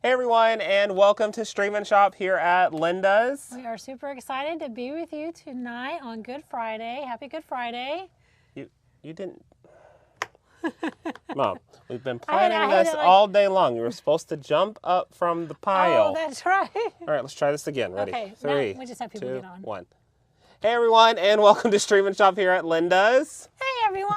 Hey everyone, and welcome to Stream and Shop here at Linda's. We are super excited to be with you tonight on Good Friday. Happy Good Friday. You didn't... Mom, we've been planning this like... all day long. You were supposed to jump up from the pile. Oh, that's right. All right, let's try this again. Ready? Okay, 3, we just have people 2, get on. 1. Hey everyone, and welcome to Stream and Shop here at Linda's. Hey everyone.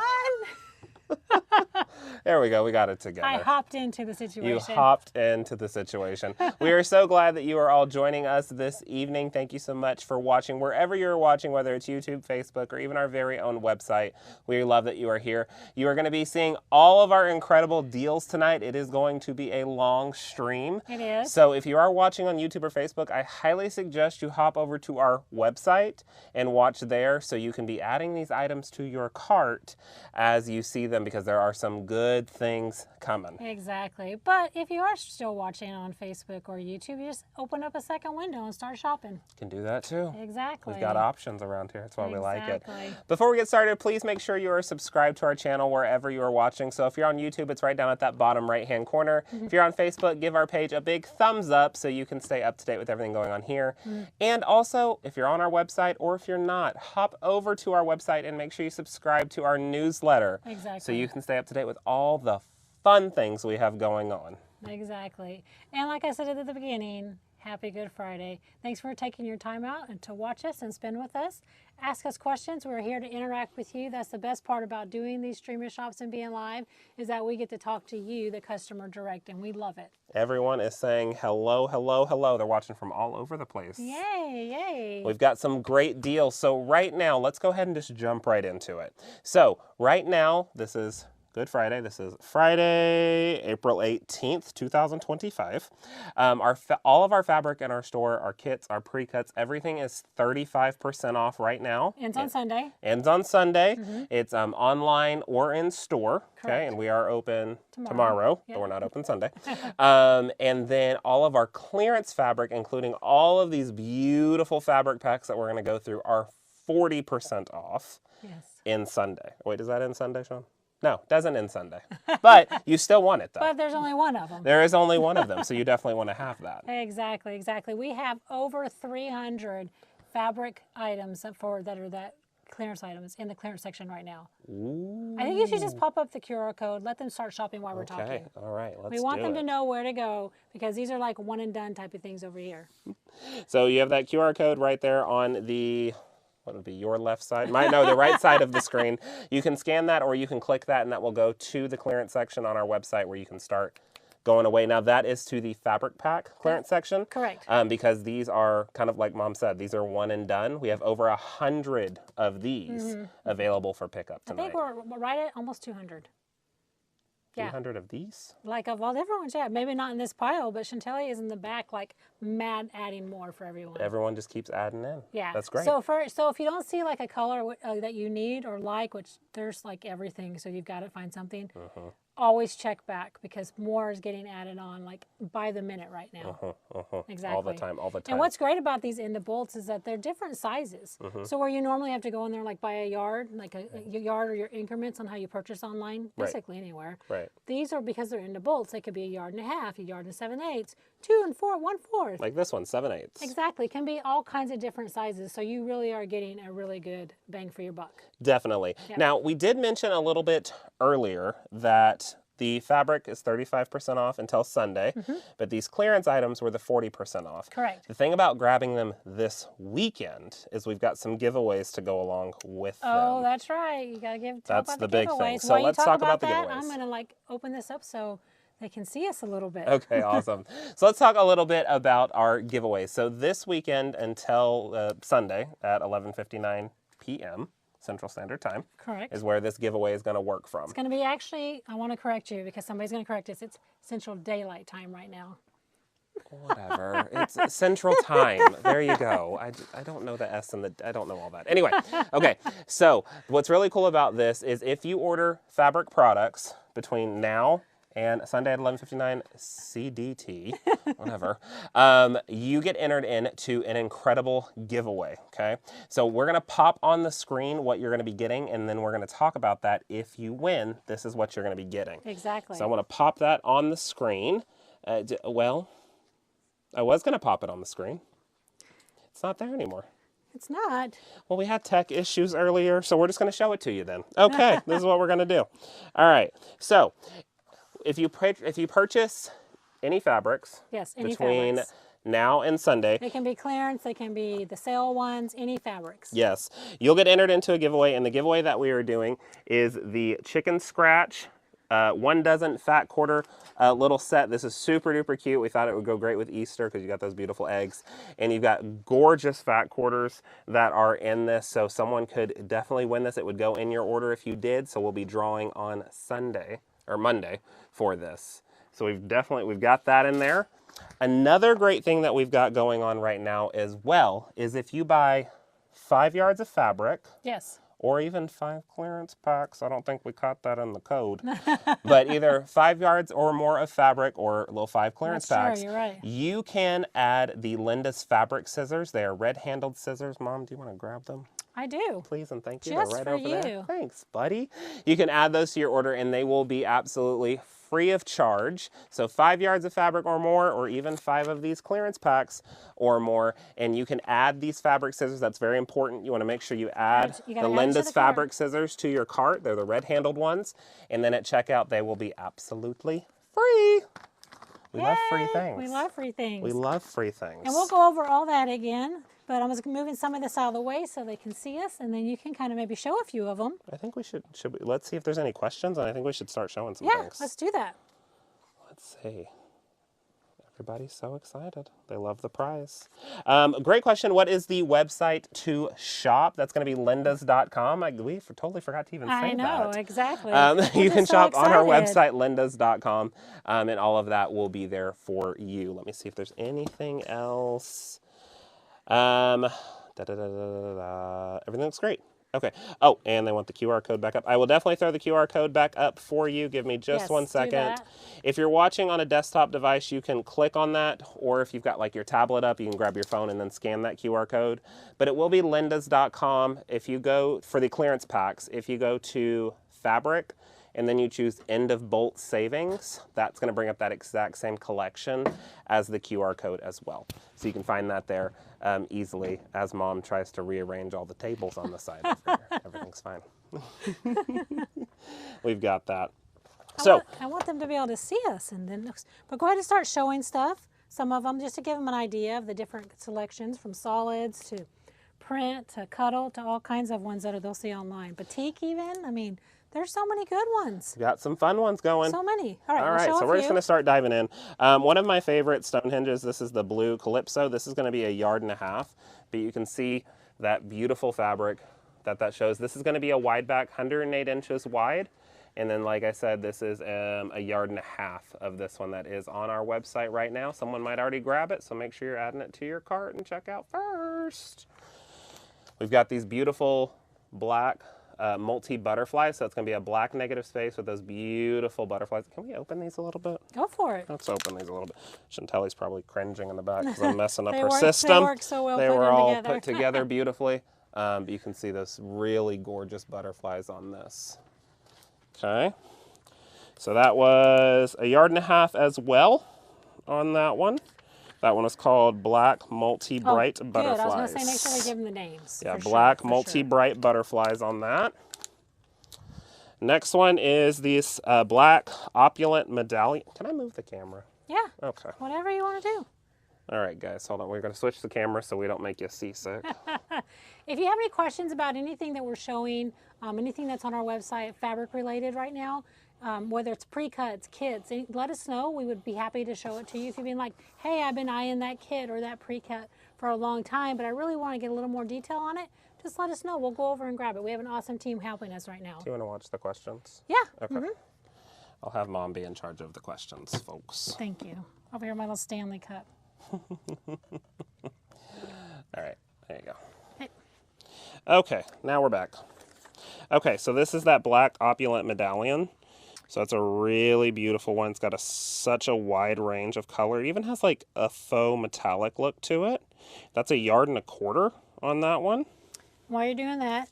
There we go. We got it together. I hopped into the situation. You hopped into the situation. We are so glad that you are all joining us this evening. Thank you so much for watching wherever you're watching, whether it's YouTube, Facebook, or even our very own website. We love that you are here. You are going to be seeing all of our incredible deals tonight. It is going to be a long stream. It is. So if you are watching on YouTube or Facebook, I highly suggest you hop over to our website and watch there so you can be adding these items to your cart as you see them, because there are some good things coming. Exactly. But if you are still watching on Facebook or YouTube, you just open up a second window and start shopping. You can do that too. Exactly. We've got options around here. That's why we like it. Exactly. Before we get started, please make sure you are subscribed to our channel wherever you are watching. So if you're on YouTube, it's right down at that bottom right-hand corner. If you're on Facebook, give our page a big thumbs up so you can stay up to date with everything going on here. And also, if you're on our website or if you're not, hop over to our website and make sure you subscribe to our newsletter. Exactly. So you can stay up to date with all the fun things we have going on. Exactly. And like I said at the beginning, happy Good Friday. Thanks for taking your time out and to watch us and spend with us. Ask us questions. We're here to interact with you. That's the best part about doing these streamer shops and being live, is that we get to talk to you, the customer, direct, and we love it. Everyone is saying hello, hello, hello. They're watching from all over the place. Yay, yay. We've got some great deals. So right now, let's go ahead and just jump right into it. So right now, this is Good Friday. This is Friday, April 18th, 2025. All of our fabric in our store, our kits, our pre-cuts, everything is 35% off right now. Ends on Sunday. Ends on Sunday. It's online or in store. Correct. Okay, and we are open tomorrow, Yeah. but we're not open Sunday. And then all of our clearance fabric, including all of these beautiful fabric packs that we're going to go through, are 40% off in Sunday. Wait, does that end Sunday, Sean? No, it doesn't end Sunday. But you still want it, though. But there's only one of them. There is only one of them, so you definitely want to have that. Exactly, exactly. We have over 300 fabric items that are clearance items in the clearance section right now. Ooh. I think you should just pop up the QR code, let them start shopping while we're talking. Okay, all right, let's do it. We want them to know where to go, because these are like one and done type of things over here. So you have that QR code right there on the... what would be your left side? The right side of the screen. You can scan that, or you can click that, and that will go to the clearance section on our website where you can start going away. Now that is to the fabric pack clearance section. Correct. Because these are kind of like Mom said, these are one and done. We have over 100 of these available for pickup tonight. I think we're right at almost 200. Yeah. 200 of these? Like of all different ones, yeah. Maybe not in this pile, but Chantelli is in the back, like mad adding more for everyone. Everyone just keeps adding in. Yeah. That's great. So if you don't see like a color that you need or like, which there's like everything, so you've got to find something. Always check back, because more is getting added on like by the minute right now. Exactly. All the time, all the time. And what's great about these end bolts is that they're different sizes. So where you normally have to go in there like buy a yard, like a yard or your increments on how you purchase online, basically anywhere. Right. These are, because they're end bolts, they could be 1.5 yards, 1 yard and 7/8, 2 and 4, 1/4. Like this one, 7/8. Exactly. It can be all kinds of different sizes. So you really are getting a really good bang for your buck. Definitely. Yep. Now, we did mention a little bit earlier that the fabric is 35% off until Sunday, but these clearance items were the 40% off. Correct. The thing about grabbing them this weekend is we've got some giveaways to go along with them. Oh, that's right. You got to talk That's about the the big giveaways. thing. So While let's you talk about the that, giveaways. I'm going to like open this up so they can see us a little bit. Okay, awesome. So let's talk a little bit about our giveaways. So this weekend until Sunday at 11:59 p.m. Central Standard Time. Correct. Is where this giveaway is going to work from. It's going to be actually, I want to correct you because somebody's going to correct us. It's Central Daylight Time right now. Whatever. It's Central Time. There you go. I don't know the S and the... I don't know all that. Anyway, okay. So what's really cool about this is if you order fabric products between now and Sunday at 11:59 CDT, whatever, you get entered into an incredible giveaway, okay? So we're going to pop on the screen what you're going to be getting, and then we're going to talk about that. If you win, this is what you're going to be getting. Exactly. So I want to pop that on the screen. Well, I was going to pop it on the screen. It's not there anymore. It's not. Well, we had tech issues earlier, so we're just going to show it to you then. Okay, this is what we're going to do. All right. So, if you purchase any fabrics Yes, any between fabrics. now and Sunday, They can be clearance, they can be the sale ones, any fabrics. yes, you'll get entered into a giveaway, and the giveaway that we are doing is the chicken scratch 1 dozen fat quarter little set. This is super duper cute. We thought it would go great with Easter because you got those beautiful eggs. And you've got gorgeous fat quarters that are in this. So someone could definitely win this. It would go in your order if you did. So we'll be drawing on Sunday or Monday for this. So we've got that in there. Another great thing that we've got going on right now as well is if you buy 5 yards of fabric. Yes. Or even 5 clearance packs. I don't think we caught that in the code. But either 5 yards or more of fabric or little 5 clearance packs. Sure, you're right. You can add the Linda's fabric scissors. They are red-handled scissors. Mom, do you want to grab them? I do. Please and thank you. Just They're right for over there. you. Thanks, buddy. You can add those to your order and they will be absolutely free of charge. So 5 yards of fabric or more, or even 5 of these clearance packs or more. And you can add these fabric scissors. That's very important. You want to make sure you add the Linda's fabric scissors to your cart. They're the red-handled ones. And then at checkout, they will be absolutely free. We love free things. We love free things. We love free things. And we'll go over all that again. But I'm just moving some of this out of the way so they can see us, and then you can kind of maybe show a few of them. I think we should let's see if there's any questions, and I think we should start showing some Yeah, things. let's do that. Let's see. Everybody's so excited. They love the prize. Great question. What is the website to shop? That's going to be lindas.com. We totally forgot to even say that. I know, exactly. You can so shop on our excited. website, lindas.com, and all of that will be there for you. Let me see if there's anything else. Everything looks great. Okay. Oh, and they want the QR code back up. I will definitely throw the QR code back up for you. Give me just 1 second. that. If you're watching on a desktop device, you can click on that, or if you've got like your tablet up, you can grab your phone and then scan that QR code. But it will be lindas.com. If you go for the clearance packs, if you go to fabric, and then you choose end of bolt savings, that's going to bring up that exact same collection as the QR code as well. So you can find that there easily as Mom tries to rearrange all the tables on the side over here. Everything's fine. We've got that. I want them to be able to see us, and then, but go ahead and start showing stuff. Some of them, just to give them an idea of the different selections, from solids to print to cuddle to all kinds of ones that they'll see online. Batik even. I mean, there's so many good ones. Got some fun ones going. So many. All right, All right, so we're just going to start diving in. One of my favorite Stonehenges, this is the blue Calypso. This is going to be 1.5 yards, but you can see that beautiful fabric that shows. This is going to be a wide back, 108 inches wide. And then, like I said, this is 1.5 yards of this one that is on our website right now. Someone might already grab it, so make sure you're adding it to your cart and check out first. We've got these beautiful black multi-butterflies, so it's going to be a black negative space with those beautiful butterflies. Can we open these a little bit? Go for it. Let's open these a little bit. Chantelle's probably cringing in the back because I'm messing up her They system. work so well They putting were them all together. put together beautifully. But you can see those really gorgeous butterflies on this. Okay. So that was 1.5 yards as well on that one. That one is called Black Multi-Bright Butterflies. Good. I was going to say, make sure we give them the names. Yeah, Black Multi-Bright Butterflies on that. Next one is this Black Opulent Medallion. Can I move the camera? Yeah. Okay. Whatever you want to do. All right, guys, hold on. We're going to switch the camera so we don't make you seasick. If you have any questions about anything that we're showing, anything that's on our website, fabric related right now, whether it's pre-cuts, kits, let us know. We would be happy to show it to you. If you've been like, hey, I've been eyeing that kit or that pre-cut for a long time, but I really want to get a little more detail on it, just let us know. We'll go over and grab it. We have an awesome team helping us right now. Do you want to watch the questions? Yeah. Okay. I'll have Mom be in charge of the questions, folks. Thank you. Over here, my little Stanley cup. All right, there you go. Hey. Okay, now we're back. Okay, so this is that Black Opulent Medallion. So it's a really beautiful one. It's got such a wide range of color. It even has like a faux metallic look to it. That's 1.25 yards on that one. While you're doing that,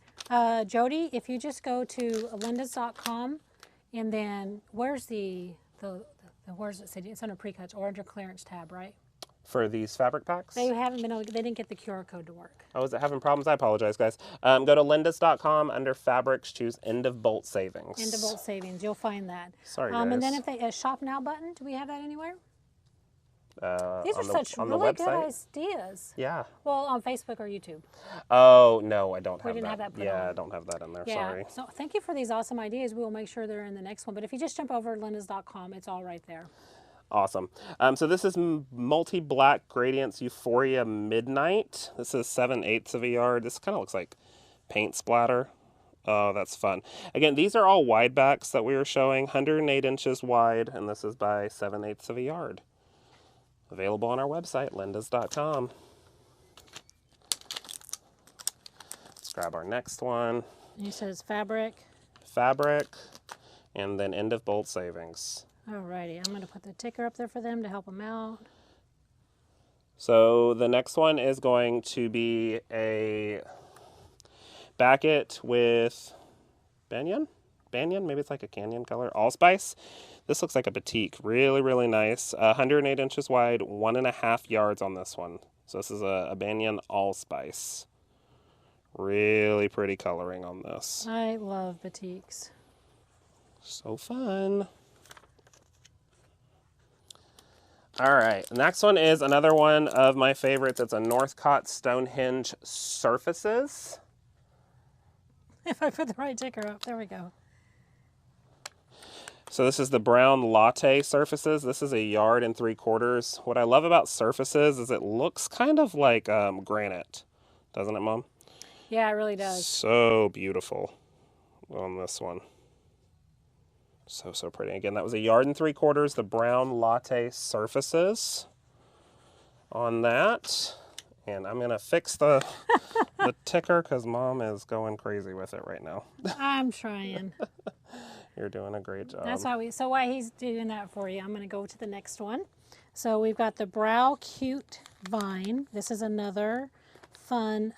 Jody, if you just go to lindas.com and then where's the Where's it sitting? It's under pre-cuts or under clearance tab, right? For these fabric packs? They haven't been able, they didn't get the QR code to work. Oh, is it having problems? I apologize, guys. Go to lindus.com, under fabrics, choose end of bolt savings. End of bolt savings, you'll find that. Sorry, guys. And then if they, a shop now button, do we have that anywhere? These are such on really the good website? ideas. Yeah. Well, on Facebook or YouTube. Oh, no, I don't have didn't that. have that put Yeah, on. I don't have that in there, Yeah. sorry. So thank you for these awesome ideas. We will make sure they're in the next one. But if you just jump over to lindus.com, it's all right there. Awesome. So this is multi-black gradients Euphoria Midnight. This is 7/8 of a yard. This kind of looks like paint splatter. Oh, that's fun. Again, these are all wide backs that we were showing, 108 inches wide, and this is by 7/8 of a yard. Available on our website, lindus.com. Let's grab our next one. He says fabric. Fabric, and then end of bolt savings. Alrighty, I'm going to put the ticker up there for them to help them out. So the next one is going to be a Backet with Banyan, maybe it's like a canyon color, allspice. This looks like a batik, really, really nice. 108 inches wide, 1.5 yards on this one. So this is a Banyan allspice. Really pretty coloring on this. I love batiks. So fun. All right, next one is another one of my favorites. It's a Northcott Stonehenge Surfaces. If I put the right ticker up, there we go. So this is the brown latte surfaces. This is 1 3/4 yards. What I love about surfaces is it looks kind of like granite, doesn't it, Mom? Yeah, it really does. So beautiful on this one. So, so pretty. Again, that was 1 3/4 yards, the brown latte surfaces on that. And I'm going to fix the ticker because Mom is going crazy with it right now. I'm trying. You're doing a great job. That's why while he's doing that for you, I'm going to go to the next one. So we've got the Brow Cute Vine. This is another fun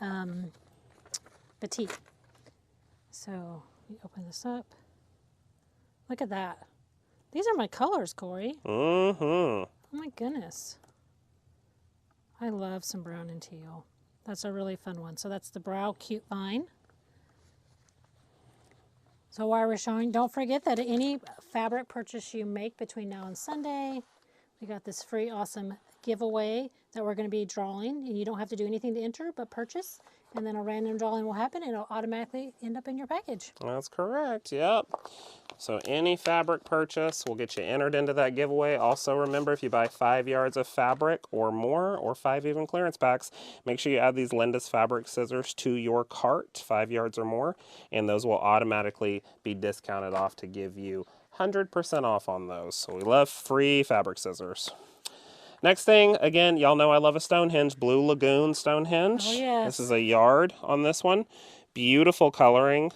batik. So we open this up. Look at that. These are my colors, Corey. Mm-hmm. Oh my goodness. I love some brown and teal. That's a really fun one. So that's the Brow Cute Vine. So while we're showing, don't forget that any fabric purchase you make between now and Sunday, we got this free awesome giveaway that we're going to be drawing. And you don't have to do anything to enter but purchase. And then a random drawing will happen and it'll automatically end up in your package. That's correct, yep. So any fabric purchase will get you entered into that giveaway. Also remember, if you buy 5 yards of fabric or more, or 5 even clearance packs, make sure you add these Lindus fabric scissors to your cart, 5 yards or more, and those will automatically be discounted off to give you 100% off on those. So we love free fabric scissors. Next thing, again, y'all know I love a Stonehenge, Blue Lagoon Stonehenge. Oh, yes. This is 1 yard on this one. Beautiful coloring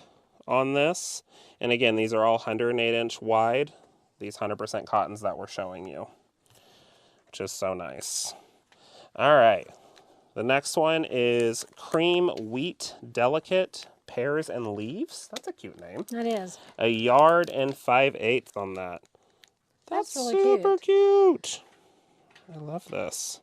on this. And again, these are all 108 inch wide. These 100% cottons that we're showing you, which is so nice. All right, the next one is Cream Wheat Delicate Pears and Leaves. That's a cute name. That is. 1 yard and 5/8 on that. That's really super cute. I love this.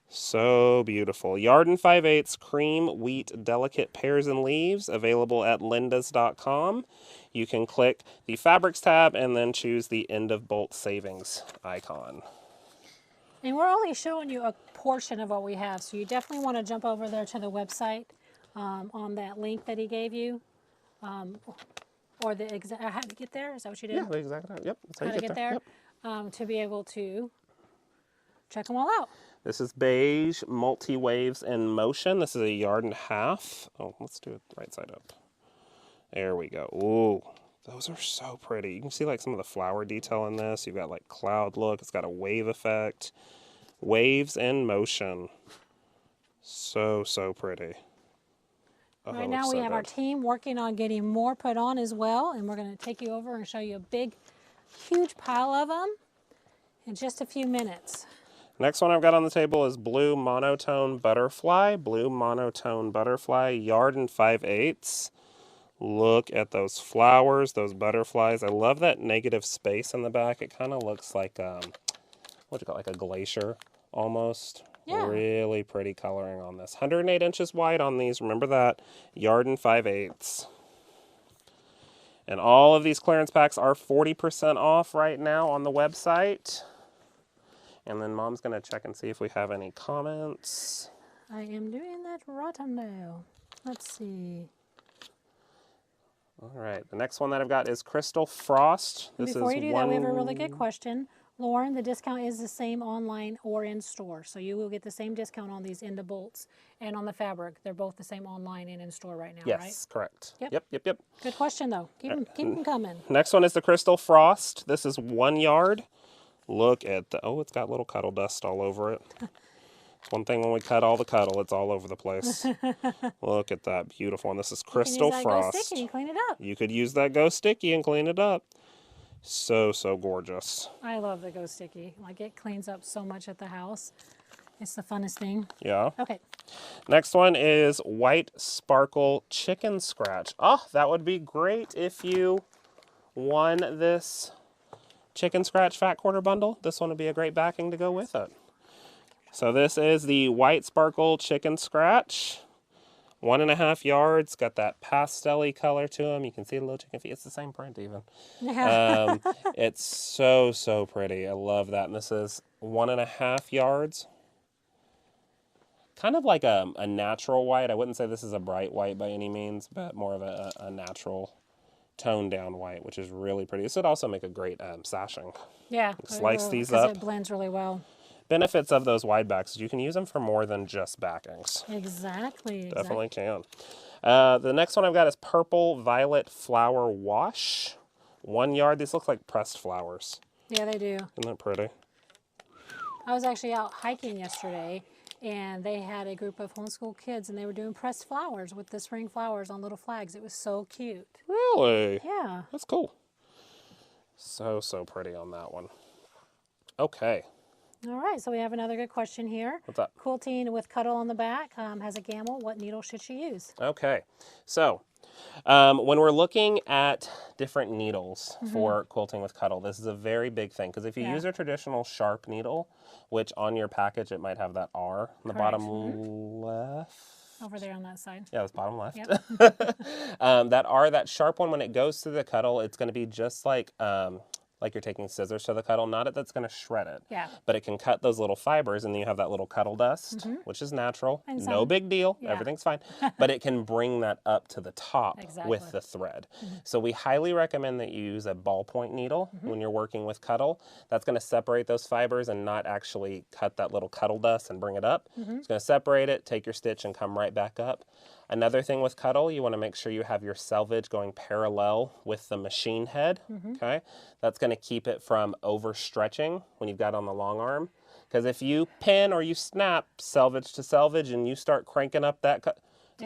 So beautiful. 1 yard and 5/8 Cream Wheat Delicate Pears and Leaves, available at lindus.com. You can click the Fabrics tab and then choose the End of Bolt Savings icon. And we're only showing you a portion of what we have, so you definitely want to jump over there to the website on that link that he gave you. Or the exact, how to get there? Is that what you did? Yeah, the exact, yep. That's How to get there? Yep. To be able to check them all out. This is Beige Multi-Waves in Motion. This is 1.5 yards. Oh, let's do it right side up. There we go. Ooh, those are so pretty. You can see like some of the flower detail in this. You've got like cloud look. It's got a wave effect. Waves in motion. So, so pretty. Oh, Right now looks we so have our good. team working on getting more put on as well, and we're going to take you over and show you a big, huge pile of them in just a few minutes. Next one I've got on the table is Blue Monotone Butterfly. Blue Monotone Butterfly, 1 yard and 5/8. Look at those flowers, those butterflies. I love that negative space in the back. It kind of looks like, what do you call it, like a glacier almost. Yeah. Really pretty coloring on this. 108 inches wide on these. Remember that. Yard and 5/8. And all of these clearance packs are 40% off right now on the website. And then Mom's going to check and see if we have any comments. I am doing that right now. Let's see. All right, the next one that I've got is Crystal Frost. This Before is you do that, we have a really good question. Lauren, the discount is the same online or in store. So you will get the same discount on these end bolts and on the fabric. They're both the same online and in store right now, right? Yes, correct. Yep. Yep. Good question, though. Keep them coming. Next one is the Crystal Frost. This is 1 yard. Look at the, oh, it's got little cuddle dust all over it. It's one thing when we cut all the cuddle, it's all over the place. Look at that beautiful one. This is Crystal You can use that Frost. Go Sticky and clean it up. You could use that Go Sticky and clean it up. So gorgeous. I love the Go Sticky. Like, it cleans up so much at the house. It's the funnest thing. Yeah. Okay. Next one is White Sparkle Chicken Scratch. Oh, that would be great if you won this Chicken Scratch Fat Quarter Bundle. This one would be a great backing to go with it. So this is the White Sparkle Chicken Scratch. 1.5 yards. Got that pastel-y color to them. You can see the little chicken feet. It's the same print even. It's so pretty. I love that. And this is 1.5 yards. Kind of like a natural white. I wouldn't say this is a bright white by any means, but more of a natural toned down white, which is really pretty. This would also make a great sashing. Yeah. Slice these 'cause up. it blends really well. Benefits of those wide backs is you can use them for more than just backings. Exactly. Definitely can. The next one I've got is Purple Violet Flower Wash. 1 yard. These look like pressed flowers. Yeah, they do. Isn't that pretty? I was actually out hiking yesterday, and they had a group of homeschool kids, and they were doing pressed flowers with the spring flowers on little flags. It was so cute. Really? Yeah. That's cool. So pretty on that one. Okay. All right, so we have another good question here. What's up? Quilting with cuddle on the back, has a gamble. What needle should she use? Okay. So when we're looking at different needles for quilting with cuddle, this is a very big thing because if you use a traditional sharp needle, which on your package it might have that R on the bottom left. Over there on that side. Yeah, it's bottom left. Yep. That R, that sharp one, when it goes through the cuddle, it's going to be just like you're taking scissors to the cuddle. Not that that's going to shred it. Yeah. But it can cut those little fibers, and then you have that little cuddle dust, which is natural. And No big deal. yeah. Everything's fine. But it can bring that up to the top with the thread. So we highly recommend that you use a ballpoint needle when you're working with cuddle. That's going to separate those fibers and not actually cut that little cuddle dust and bring it up. It's going to separate it, take your stitch, and come right back up. Another thing with cuddle, you want to make sure you have your selvage going parallel with the machine head, okay? That's going to keep it from overstretching when you've got it on the long arm. Because if you pin or you snap selvage to selvage and you start cranking up that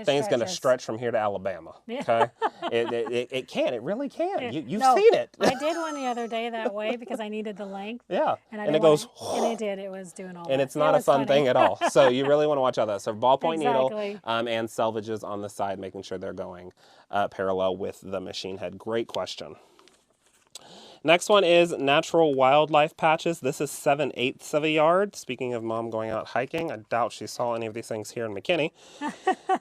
thing's going to stretch from here to Alabama, okay? It can, it really can. You've seen it. I did one the other day that way because I needed the length. Yeah, And it goes... And it did. It was doing all that. And it's not a fun thing at all. So you really want to watch out that. So ballpoint needle Exactly. and selvages on the side, making sure they're going parallel with the machine head. Great question. Next one is Natural Wildlife Patches. This is 7/8 of a yard. Speaking of Mom going out hiking, I doubt she saw any of these things here in McKinney.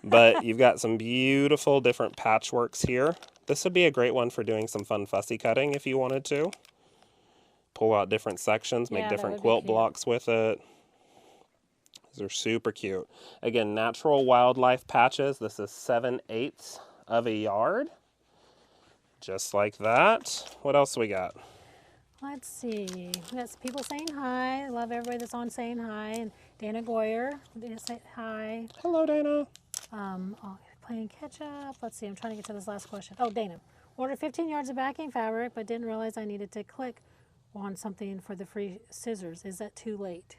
But you've got some beautiful different patchworks here. This would be a great one for doing some fun fussy cutting if you wanted to. Pull out different sections, make different quilt blocks with it. These are super cute. Again, Natural Wildlife Patches. This is 7/8 of a yard. Just like that. What else we got? Let's see. We got some people saying hi. I love everybody that's on saying hi. And Dana Goyer, say hi. Hello, Dana. Playing catch up. Let's see. I'm trying to get to this last question. Oh, Dana. Ordered 15 yards of backing fabric, but didn't realize I needed to click on something for the free scissors. Is that too late?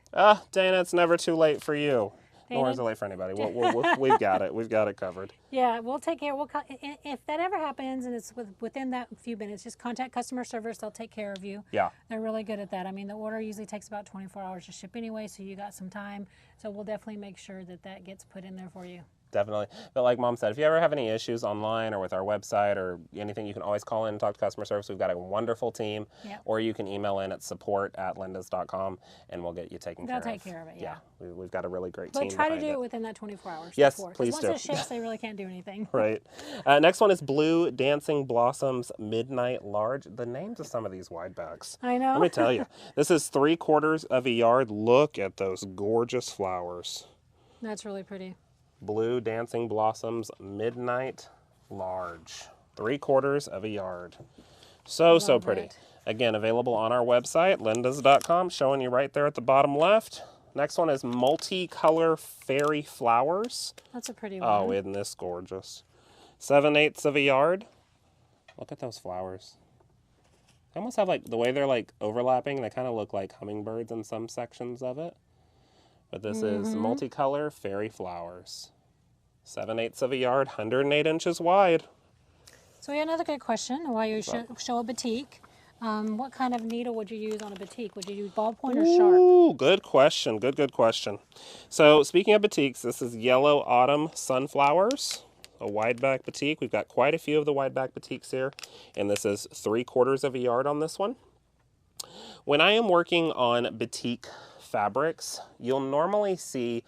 Dana, it's never too late for you. Nor is it late for anybody. We've got it. We've got it covered. Yeah, we'll take care. If that ever happens and it's within that few minutes, just contact customer service. They'll take care of you. Yeah. They're really good at that. I mean, the order usually takes about 24 hours to ship anyway, so you got some time. So we'll definitely make sure that that gets put in there for you. Definitely. But like Mom said, if you ever have any issues online or with our website or anything, you can always call in and talk to customer service. We've got a wonderful team. Yep. Or you can email in at support@lindas.com and we'll get you taken care of. They'll take care of it, yeah. We've got a really great But team try to behind do it. it within that 24 hours. Yes, before. 'Cause please once do. it ships, they really can't do anything. Right. Next one is Blue Dancing Blossoms Midnight Large. The names of some of these wide backs. I know. Let me tell you. This is 3/4 of a yard. Look at those gorgeous flowers. That's really pretty. Blue Dancing Blossoms Midnight Large. 3/4 of a yard. So Love pretty. it. Again, available on our website, lindas.com, showing you right there at the bottom left. Next one is Multicolor Fairy Flowers. That's a pretty one. Oh, isn't this gorgeous? 7/8 of a yard. Look at those flowers. They almost have like, the way they're like overlapping, they kind of look like hummingbirds in some sections of it. But this is Multicolor Fairy Flowers. 7/8 of a yard, 108 inches wide. So we have another good question. While you show a batik, what kind of needle would you use on a batik? Would you use ballpoint or sharp? Ooh, good question. Good question. So speaking of batiks, this is Yellow Autumn Sunflowers, a wide back batik. We've got quite a few of the wide back batiks here, and this is 3/4 of a yard on this one. When I am working on batik fabrics, you'll normally see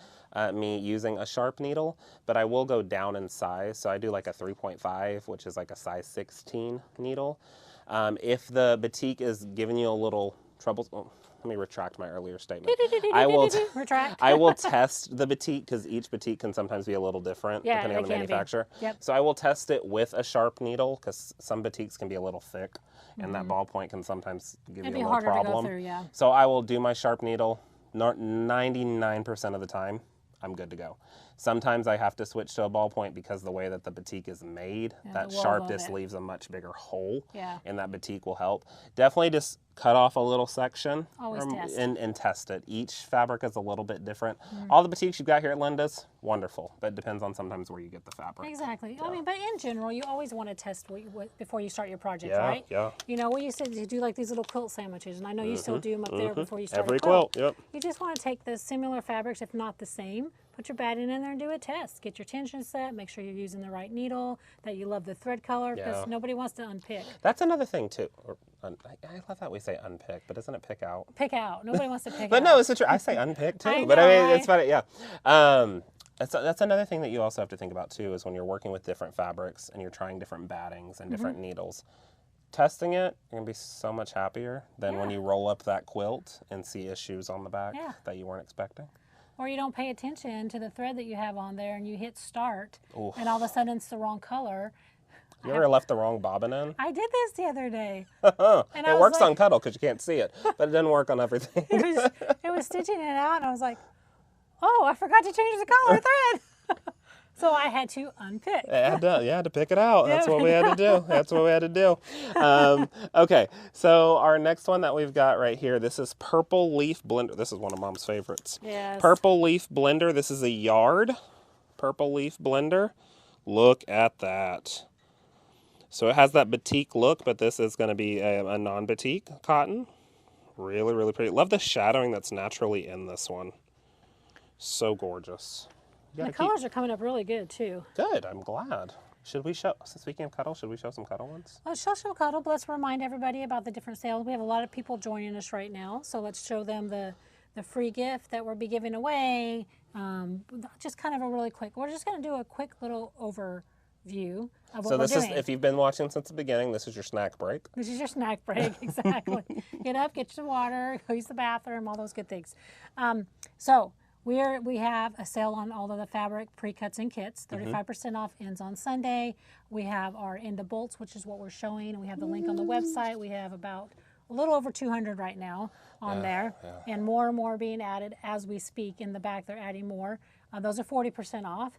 me using a sharp needle, but I will go down in size. So I do like a 3.5, which is like a size 16 needle. If the batik is giving you a little trouble, let me retract my earlier statement. I will test the batik because each batik can sometimes be a little different depending on the manufacturer. Yep. So I will test it with a sharp needle because some batiks can be a little thick, and that ballpoint can sometimes give you a little harder problem. to go through, yeah. So I will do my sharp needle. 99% of the time, I'm good to go. Sometimes I have to switch to a ballpoint because the way that the batik is made, that sharpness leaves a much bigger hole, and that batik will help. Definitely just cut off a little section and test it. Each fabric is a little bit different. All the batiks you've got here at Linda's, wonderful, but it depends on sometimes where you get the fabric. Exactly. I mean, but in general, you always want to test before you start your project, Yeah, right? yeah. You know, we used to do like these little quilt sandwiches, and I know you still do them up there before you start Every a quilt. quilt, yep. You just want to take the similar fabrics, if not the same, put your batting in there and do a test. Get your tension set, make sure you're using the right needle, that you love the thread color, because nobody wants to unpick. That's another thing too. I love that we say unpick, but isn't it pick out? Pick out. Nobody wants to pick out. But no, it's true. I say unpick too. I But know, I mean, right? it's funny, yeah. That's another thing that you also have to think about too, is when you're working with different fabrics and you're trying different battings and different needles. Testing it, you're gonna be so much happier than when you roll up that quilt and see issues on the back that you weren't expecting. Or you don't pay attention to the thread that you have on there and you hit start, and all of a sudden it's the wrong color. You ever left the wrong bobbin in? I did this the other day. And it works on cuddle because you can't see it, but it doesn't work on everything. It was stitching it out, and I was like, oh, I forgot to change the color thread. So I had to unpick. You had to pick it out. That's what we had to do. Okay, so our next one that we've got right here, this is Purple Leaf Blender. This is one of Mom's favorites. Yes. Purple Leaf Blender. This is a yard. Purple Leaf Blender. Look at that. So it has that batik look, but this is going to be a non-batik cotton. Really, really pretty. Love the shadowing that's naturally in this one. So gorgeous. The colors are coming up really good, too. Good, I'm glad. Should we show, speaking of cuddle, should we show some cuddle ones? Let's show cuddle, but let's remind everybody about the different sales. We have a lot of people joining us right now, so let's show them the free gift that we'll be giving away. Just kind of a really quick, we're just going to do a quick little overview of what we're doing. If you've been watching since the beginning, this is your snack break. This is your snack break, exactly. Get up, get your water, go use the bathroom, all those good things. We have a sale on all of the fabric pre-cuts and kits. 35% off, ends on Sunday. We have our end of bolts, which is what we're showing. We have the link on the website. We have about a little over 200 right now on there, and more being added as we speak. In the back, they're adding more. Those are 40% off.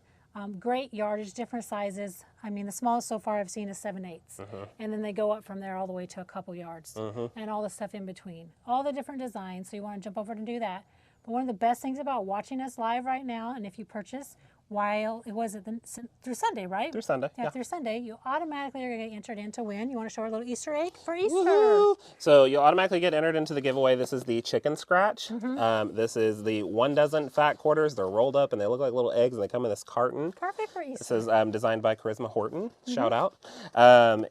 Great yardage, different sizes. I mean, the smallest so far I've seen is 7/8, and then they go up from there all the way to a couple yards, and all the stuff in between. All the different designs. So you want to jump over and do that. But one of the best things about watching us live right now, and if you purchase while it was through Sunday, right? Through Sunday, yeah. Through Sunday, you automatically are going to get entered into win. You want to show our little Easter egg for Easter? Woohoo! So you'll automatically get entered into the giveaway. This is the chicken scratch. This is the 1 dozen fat quarters. They're rolled up and they look like little eggs and they come in this carton. Perfect for Easter. This is designed by Charisma Horton. Shout out.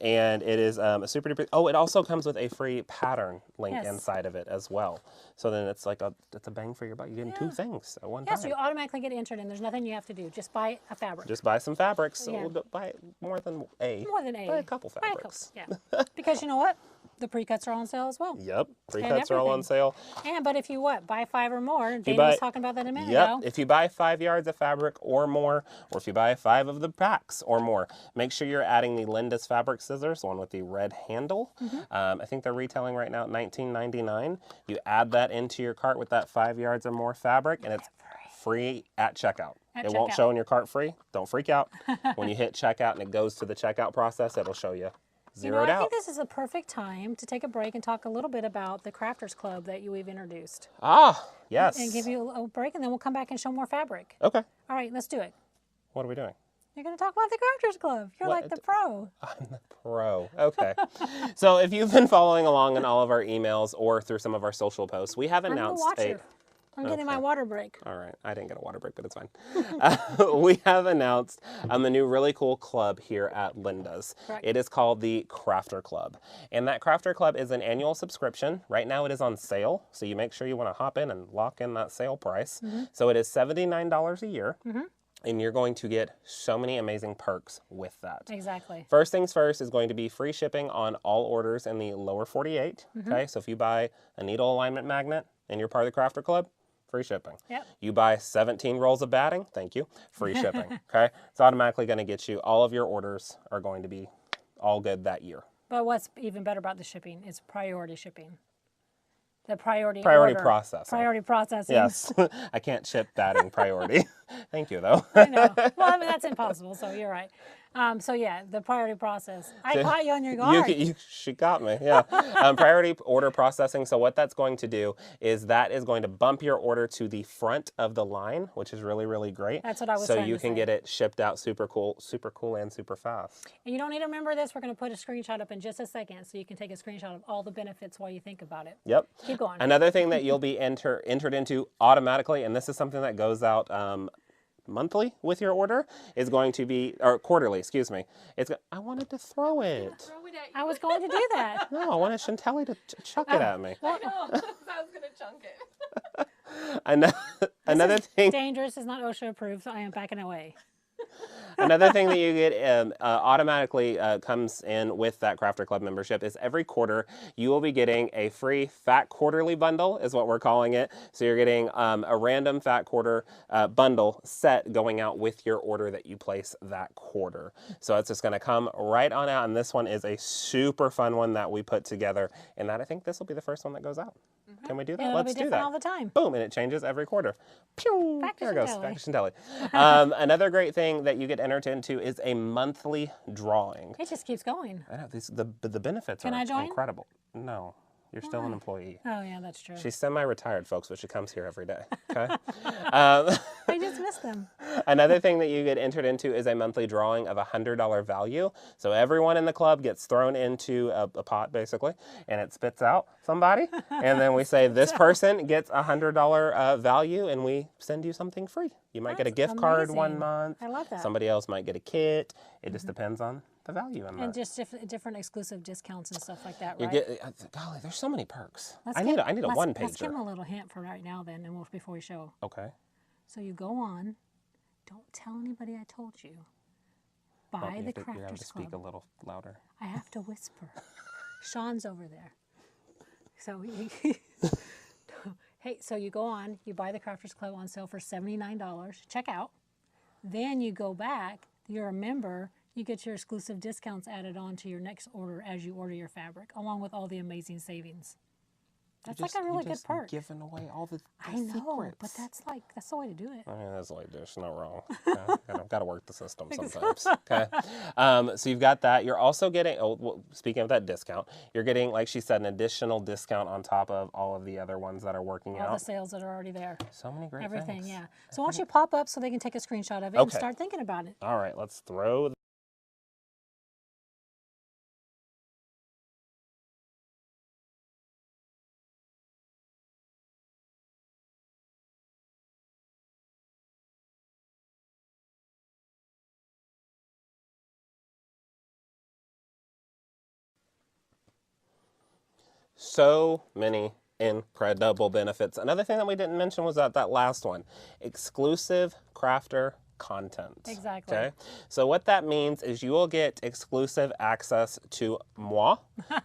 And it is a super duper. Oh, it also comes with a free pattern link inside of it as well. So then it's like it's a bang for your buck. You're getting 2 things at one time. Yeah, so you automatically get entered and there's nothing you have to do. Just buy a fabric. Just buy some fabrics. So buy more than a. More than a. Buy a couple fabrics. Yeah. Because you know what? The pre-cuts are on sale as well. Yep. Pre-cuts are all on sale. But if you buy 5 or more, Dana was talking about that a minute ago. If you buy 5 yards of fabric or more, or if you buy 5 of the packs or more, make sure you're adding the Linda's fabric scissors, the one with the red handle. I think they're retailing right now at $19.99. You add that into your cart with that 5 yards or more fabric, and it's free at checkout. It won't show in your cart free. Don't freak out. When you hit checkout and it goes to the checkout process, it'll show you zeroed out. I think this is a perfect time to take a break and talk a little bit about the Crafters Club that we've introduced. Ah, yes. And give you a break, and then we'll come back and show more fabric. Okay. All right, let's do it. What are we doing? You're going to talk about the Crafters Club. You're like the pro. I'm the pro. Okay. So if you've been following along in all of our emails or through some of our social posts, we have announced I'm getting my water break. All right. I didn't get a water break, but it's fine. We have announced a new really cool club here at Linda's. Correct. It is called the Crafter Club. And that Crafter Club is an annual subscription. Right now it is on sale. So you make sure you want to hop in and lock in that sale price. So it is $79 a year. And you're going to get so many amazing perks with that. Exactly. First things first is going to be free shipping on all orders in the lower 48. Okay. So if you buy a needle alignment magnet and you're part of the Crafter Club, free shipping. Yep. You buy 17 rolls of batting, thank you, free shipping. Okay, it's automatically going to get you, all of your orders are going to be all good that year. But what's even better about the shipping is priority shipping. The priority processing. Priority processing. Yes, I can't ship batting priority. Thank you though. I know. Well, I mean that's impossible. So you're right. So yeah, the priority process. I caught you on your guard. She got me. Yeah. Priority order processing. So what that's going to do is that is going to bump your order to the front of the line, which is really, really great. That's what I was. So you can get it shipped out super cool, and super fast. And you don't need to remember this. We're going to put a screenshot up in just a second, so you can take a screenshot of all the benefits while you think about it. Yep. Keep going. Another thing that you'll be entered into automatically, and this is something that goes out monthly with your order, is going to be, or quarterly, excuse me. I wanted to throw it. I was going to do that. No, I wanted Chantelli to chuck it at me. I know, I was going to chunk it. Another thing. Dangerous is not OSHA approved, so I am backing away. Another thing that you get automatically comes in with that Crafter Club membership is every quarter you will be getting a free Fat Quarterly bundle, is what we're calling it. So you're getting a random Fat Quarter bundle set going out with your order that you place that quarter. So it's just going to come right on out, and this one is a super fun one that we put together, and that I think this will be the first one that goes out. Can we do that? And Let's it'll be do that. all the time. Boom, and it changes every quarter. Pew! Back to there it goes. Chantelli. Back to Chantelli. Another great thing that you get entered into is a monthly drawing. It just keeps going. I know, the benefits Can are I join? incredible. No, you're still an employee. Oh yeah, that's true. She's semi-retired, folks, but she comes here every day. Okay. I just missed them. Another thing that you get entered into is a monthly drawing of $100 value. So everyone in the club gets thrown into a pot, basically, and it spits out somebody. And then we say, this person gets $100 value, and we send you something free. You might get a gift card one month. I love that. Somebody else might get a kit. It just depends on the value in that. And just different exclusive discounts and stuff like that, You right? golly, there's so many perks. Let's I need a let's one-pager. Let's give them a little hint for right now then, and before we show. Okay. So you go on. Don't tell anybody I told you. Buy the You have to Crafters speak a Club. little louder. I have to whisper. Sean's over there. So hey, so you go on, you buy the Crafters Club on sale for $79. Check out. Then you go back, you're a member, you get your exclusive discounts added on to your next order as you order your fabric, along with all the amazing savings. That's like a really good perk. Giving away all the I know, secrets. but that's the way to do it. I mean, that's the way to do it. There's no wrong. Got to work the system sometimes. Okay. So you've got that. You're also getting, speaking of that discount, you're getting, like she said, an additional discount on top of all of the other ones that are working out. All the sales that are already there. So many great Everything, things. yeah. So why don't you pop up so they can take a screenshot of it and start thinking about it. All right, let's throw. So many incredible benefits. Another thing that we didn't mention was that last one, exclusive crafter content. Exactly. Okay. So what that means is you will get exclusive access to moi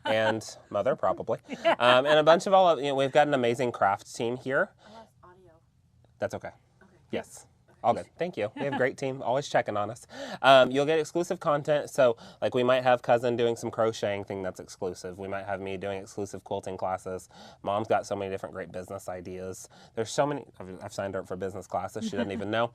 and Mother probably, and a bunch of we've got an amazing craft team here. I lost audio. That's okay. Yes. All good. Thank you. We have a great team, always checking on us. You'll get exclusive content. So, like, we might have cousin doing some crocheting thing that's exclusive. We might have me doing exclusive quilting classes. Mom's got so many different great business ideas. There's so many. I've signed her up for business classes. She doesn't even know.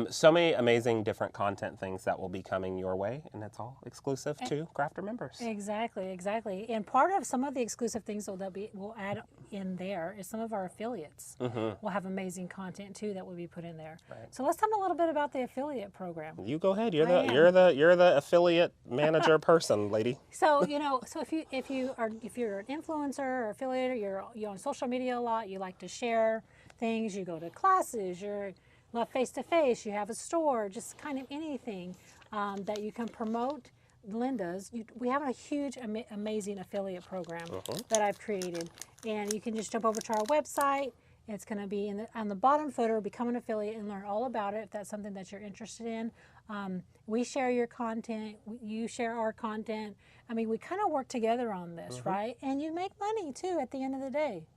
So many amazing different content things that will be coming your way, and it's all exclusive to Crafter members. Exactly, exactly. And part of some of the exclusive things we'll add in there is some of our affiliates will have amazing content too that will be put in there. Right. So let's talk a little bit about the affiliate program. You go ahead. You're the affiliate manager person, lady. So if you're an influencer or affiliate, or you're on social media a lot, you like to share things, you go to classes, you're love face to face, you have a store, just kind of anything that you can promote. Linda's, we have a huge, amazing affiliate program that I've created, and you can just jump over to our website. It's going to be on the bottom footer, become an affiliate and learn all about it if that's something that you're interested in. We share your content, you share our content. I mean, we kind of work together on this, right? And you make money too at the end of the day.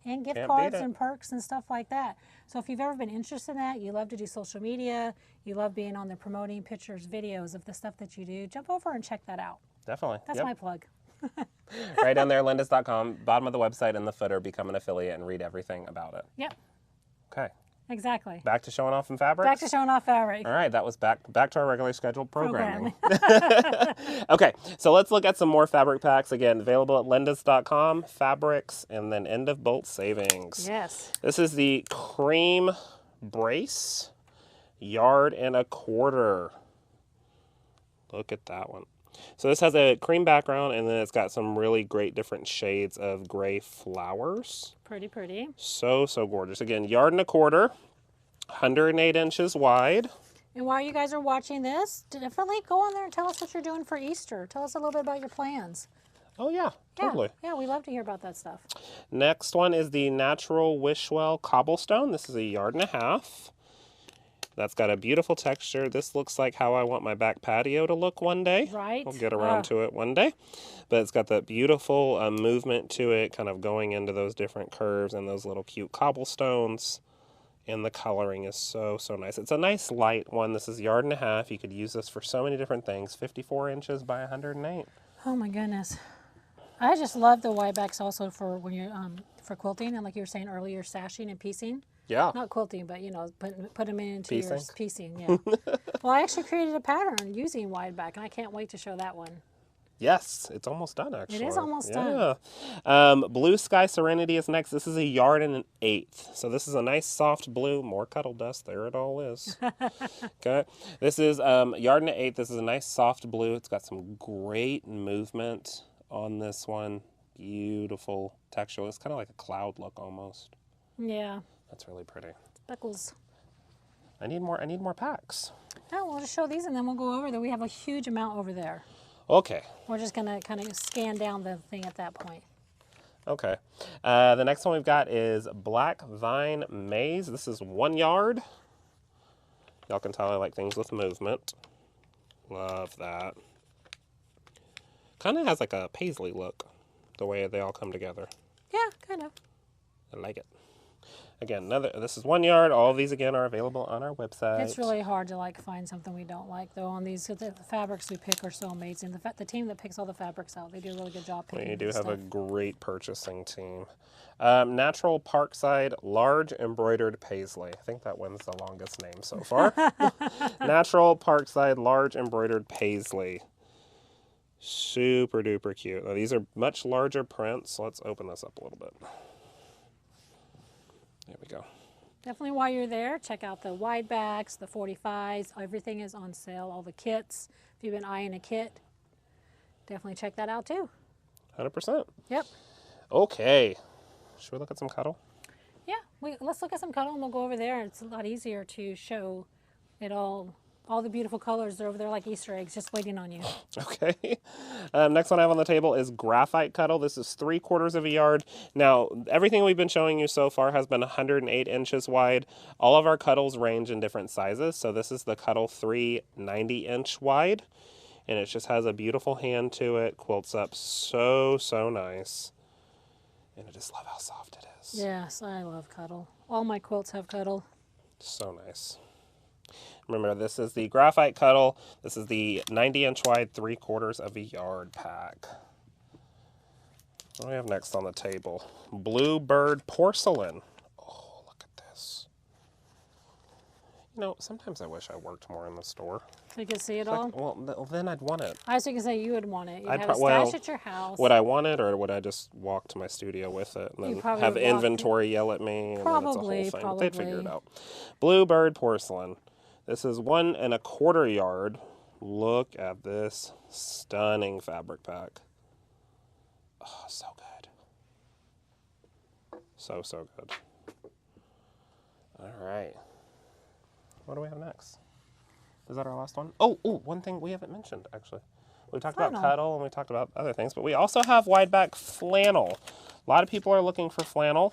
And gift cards and perks and stuff like that. So if you've ever been interested in that, you love to do social media, you love being on there promoting pictures, videos of the stuff that you do, jump over and check that out. Definitely. That's my plug. Right down there, lindis.com, bottom of the website in the footer, become an affiliate and read everything about it. Yep. Okay. Exactly. Back to showing off in fabrics? Back to showing off fabric. All right, that was back to our regularly scheduled programming. Okay, so let's look at some more fabric packs. Again, available at lindis.com, fabrics, and then end of bolt savings. Yes. This is the cream brace, 1.25 yards. Look at that one. So this has a cream background, and then it's got some really great different shades of gray flowers. Pretty, pretty. So gorgeous. Again, 1.25 yards, 108 inches wide. And while you guys are watching this, definitely go on there and tell us what you're doing for Easter. Tell us a little bit about your plans. Oh yeah, totally. Yeah, we love to hear about that stuff. Next one is the Natural Wishwell Cobblestone. This is 1.5 yards. That's got a beautiful texture. This looks like how I want my back patio to look one day. Right. We'll get around to it one day. But it's got that beautiful movement to it, kind of going into those different curves and those little cute cobblestones. And the coloring is so nice. It's a nice light one. This is 1.5 yards. You could use this for so many different things. 54 inches by 108. Oh my goodness. I just love the white backs also for when you're for quilting, and like you were saying earlier, sashing and piecing. Yeah. Not quilting, but put them into Piecing. your piecing. Yeah. Well, I actually created a pattern using wide back, and I can't wait to show that one. Yes, it's almost done actually. It is almost done. Blue Sky Serenity is next. This is 1.8 yards. So this is a nice soft blue, more cuddle dust. There it all is. Okay. This is 1.8 yards. This is a nice soft blue. It's got some great movement on this one. Beautiful texture. It's kind of like a cloud look almost. Yeah. That's really pretty. Speckles. I need more packs. No, we'll just show these and then we'll go over there. We have a huge amount over there. Okay. We're just going to kind of scan down the thing at that point. Okay. The next one we've got is Black Vine Maze. This is 1 yard. Y'all can tell I like things with movement. Love that. Kind of has like a paisley look, the way they all come together. Yeah, kind of. I like it. Again, this is 1 yard. All of these again are available on our website. It's really hard to like find something we don't like though on these. The fabrics we pick are so amazing. The team that picks all the fabrics out, they do a really good job picking. We do good have a stuff. great purchasing team. Natural Parkside Large Embroidered Paisley. I think that one's the longest name so far. Natural Parkside Large Embroidered Paisley. Super duper cute. Now, these are much larger prints. So let's open this up a little bit. There we go. Definitely while you're there, check out the wide backs, the 45s. Everything is on sale. All the kits. If you've been eyeing a kit, definitely check that out too. 100%. Yep. Okay. Should we look at some cuddle? Yeah, let's look at some cuddle and we'll go over there. It's a lot easier to show it all the beautiful colors. They're over there like Easter eggs just waiting on you. Okay. Next one I have on the table is graphite cuddle. This is 3/4 of a yard. Now, everything we've been showing you so far has been 108 inches wide. All of our cuddles range in different sizes. So this is the cuddle 3 90-inch wide. And it just has a beautiful hand to it. Quilts up so, so nice. And I just love how soft it is. Yes, I love cuddle. All my quilts have cuddle. So nice. Remember, this is the graphite cuddle. This is the 90-inch wide 3/4 of a yard pack. What do we have next on the table? Bluebird porcelain. Oh, look at this. You know, sometimes I wish I worked more in the store. So you can see it Like, all? well, then I'd want it. I was going to say you would want it. You'd I'd have a stash well, at your house. Would I want it, or would I just walk to my studio with it and You then probably have would walk- inventory yell at me? And then it's a whole thing. But they'd figure it probably. out. Bluebird porcelain. This is 1 1/4 yard. Look at this stunning fabric pack. Oh, so good. So, so good. All right. What do we have next? Is that our last one? Oh, one thing we haven't mentioned, actually. We talked about Flannel. cuddle and we talked about other things, but we also have wide back flannel. A lot of people are looking for flannel.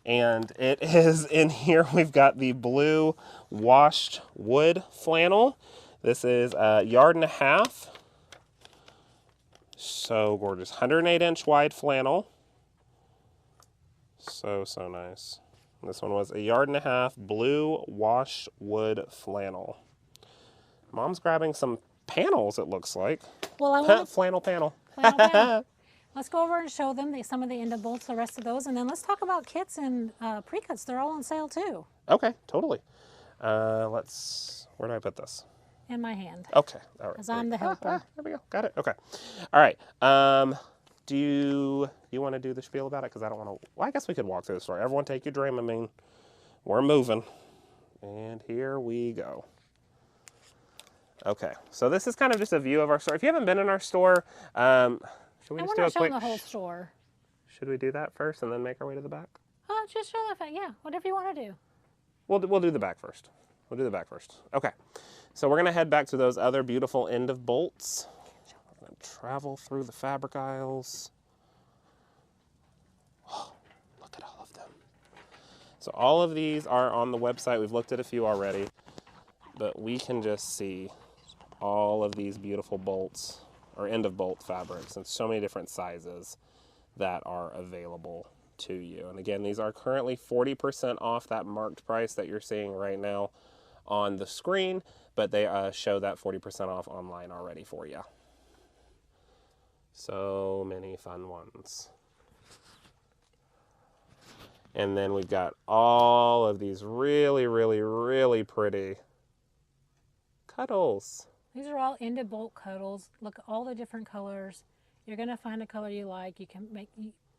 And it is in here, we've got the blue washed wood flannel. This is 1.5 yards. So gorgeous. 108-inch wide flannel. So, so nice. This one was 1.5 yards blue washed wood flannel. Mom's grabbing some panels, it looks like. Well, I want Flannel panel. to let's go over and show them some of the end of bolts, the rest of those, and then let's talk about kits and pre-cuts. They're all on sale too. Okay, totally. Where do I put this? In my hand, Okay, all right. because I'm the helper. There we go. Got it. Okay. All right. Do you want to do the spiel about it? Because I don't want to. Well, I guess we could walk through the store. Everyone, take your Dramamine. We're moving, and here we go. Okay, so this is kind of just a view of our store. If you haven't been in our store, should we And just we're do a not showing quick? the whole store. Should we do that first and then make our way to the back? Just show the fact. Yeah, whatever you want to do. We'll do the back first. We'll do the back first. Okay, so we're gonna head back to those other beautiful end of bolts. We're gonna travel through the fabric aisles. Oh, look at all of them. So all of these are on the website. We've looked at a few already, but we can just see all of these beautiful bolts or end of bolt fabrics in so many different sizes that are available to you. And again, these are currently 40% off that marked price that you're seeing right now on the screen, but they show that 40% off online already for you. So many fun ones. And then we've got all of these really, really, really pretty cuddles. These are all end of bolt cuddles. Look at all the different colors. You're gonna find a color you like. You can make.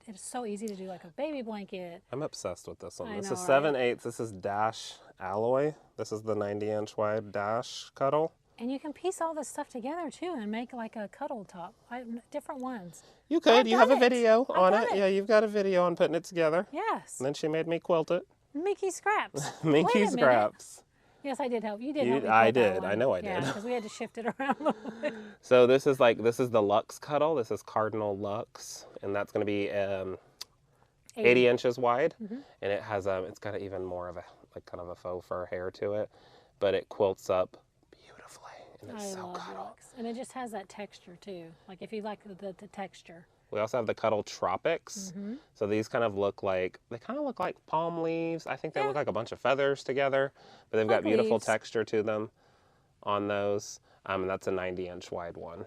It's so easy to do like a baby blanket. I'm obsessed with this one. I This know, is right? 7/8. This is dash alloy. This is the 90-inch wide dash cuddle. And you can piece all this stuff together too and make like a cuddle top. Different ones. You could. I've You have a done it. video I've on done it. it. Yeah, you've got a video on putting it together. Yes. And then she made me quilt it. Mickey scraps. Wait Minky a minute. scraps. Yes, I did help. You did You- help me. I quilt that did. one. I know I Yeah, did. because we had to shift it around a little bit. So this is the Luxe cuddle. This is Cardinal Luxe, and that's going to be 80 inches wide, Mm-hmm. and it has it's got even more of a kind of a faux fur hair to it, but it quilts up beautifully, and it's I so love cuddle. Luxe. And it just has that texture too. Like if you like the texture. We also have the Cuddle Tropics. Mm-hmm. So these kind of look like, they kind of look like palm leaves. I think they Yeah. look like a bunch of feathers together, but they've got Like beautiful leaves. texture to them on those. And that's a 90-inch wide one.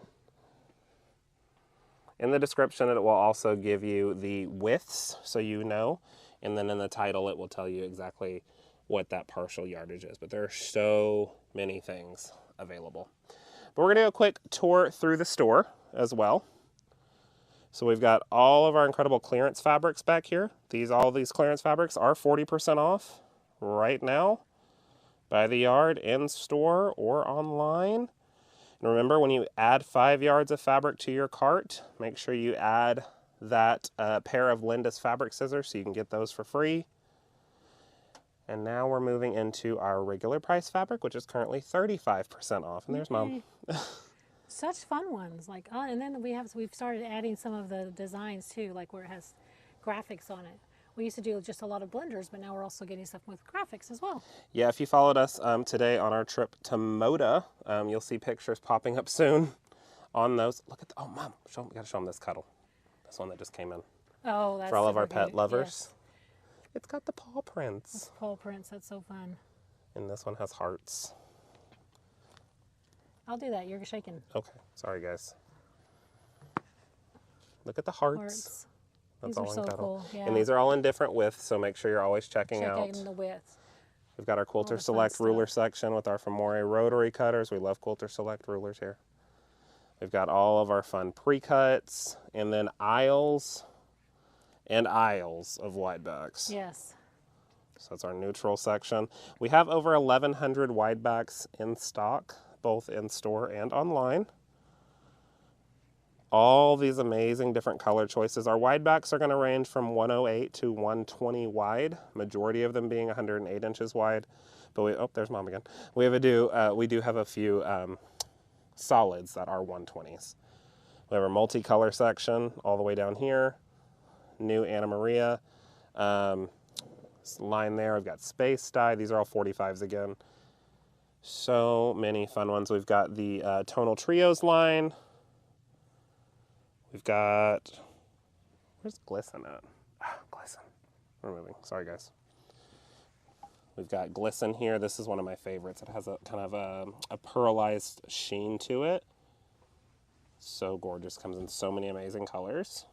In the description, it will also give you the widths so you know. And then in the title, it will tell you exactly what that partial yardage is. But there are so many things available. But we're going to do a quick tour through the store as well. So we've got all of our incredible clearance fabrics back here. All these clearance fabrics are 40% off right now by the yard, in store, or online. And remember, when you add 5 yards of fabric to your cart, make sure you add that pair of Linda's fabric scissors so you can get those for free. And now we're moving into our regular price fabric, which is currently 35% off. And there's Mom. Such fun ones, like and then we've started adding some of the designs too, like where it has graphics on it. We used to do just a lot of blenders, but now we're also getting stuff with graphics as well. Yeah, if you followed us today on our trip to Moda, you'll see pictures popping up soon on those. Look at oh Mom, we gotta show them this Cuddle, this one that just came in Oh, that's for all of our super pet cute. lovers. Yes. It's got the paw prints, Paw prints. That's so fun. and this one has hearts. I'll do that. You're shaking. Okay, sorry guys. Look at the hearts. Hearts. That's These all are in so Cuddle. cool. Yeah. And these are all in different widths, so make sure you're always checking out. Checking the width. We've got our the Quilter fun Select stuff. ruler section with our Famore rotary cutters. We love Quilter Select rulers here. We've got all of our fun pre-cuts, and then aisles and aisles of wide backs. Yes. So that's our neutral section. We have over 1,100 wide backs in stock, both in store and online. All these amazing different color choices. Our wide backs are going to range from 108 to 120 wide, majority of them being 108 inches wide. But there's Mom again. We do have a few solids that are 120s. We have our multicolor section all the way down here. New Anna Maria line there. We've got Space Dye. These are all 45s again. So many fun ones. We've got the Tonal Trios line. We've got, where's Glisten at? Glisten. We're moving. Sorry, guys. We've got Glisten here. This is one of my favorites. It has a kind of a pearlized sheen to it. So gorgeous. Comes in so many amazing colors.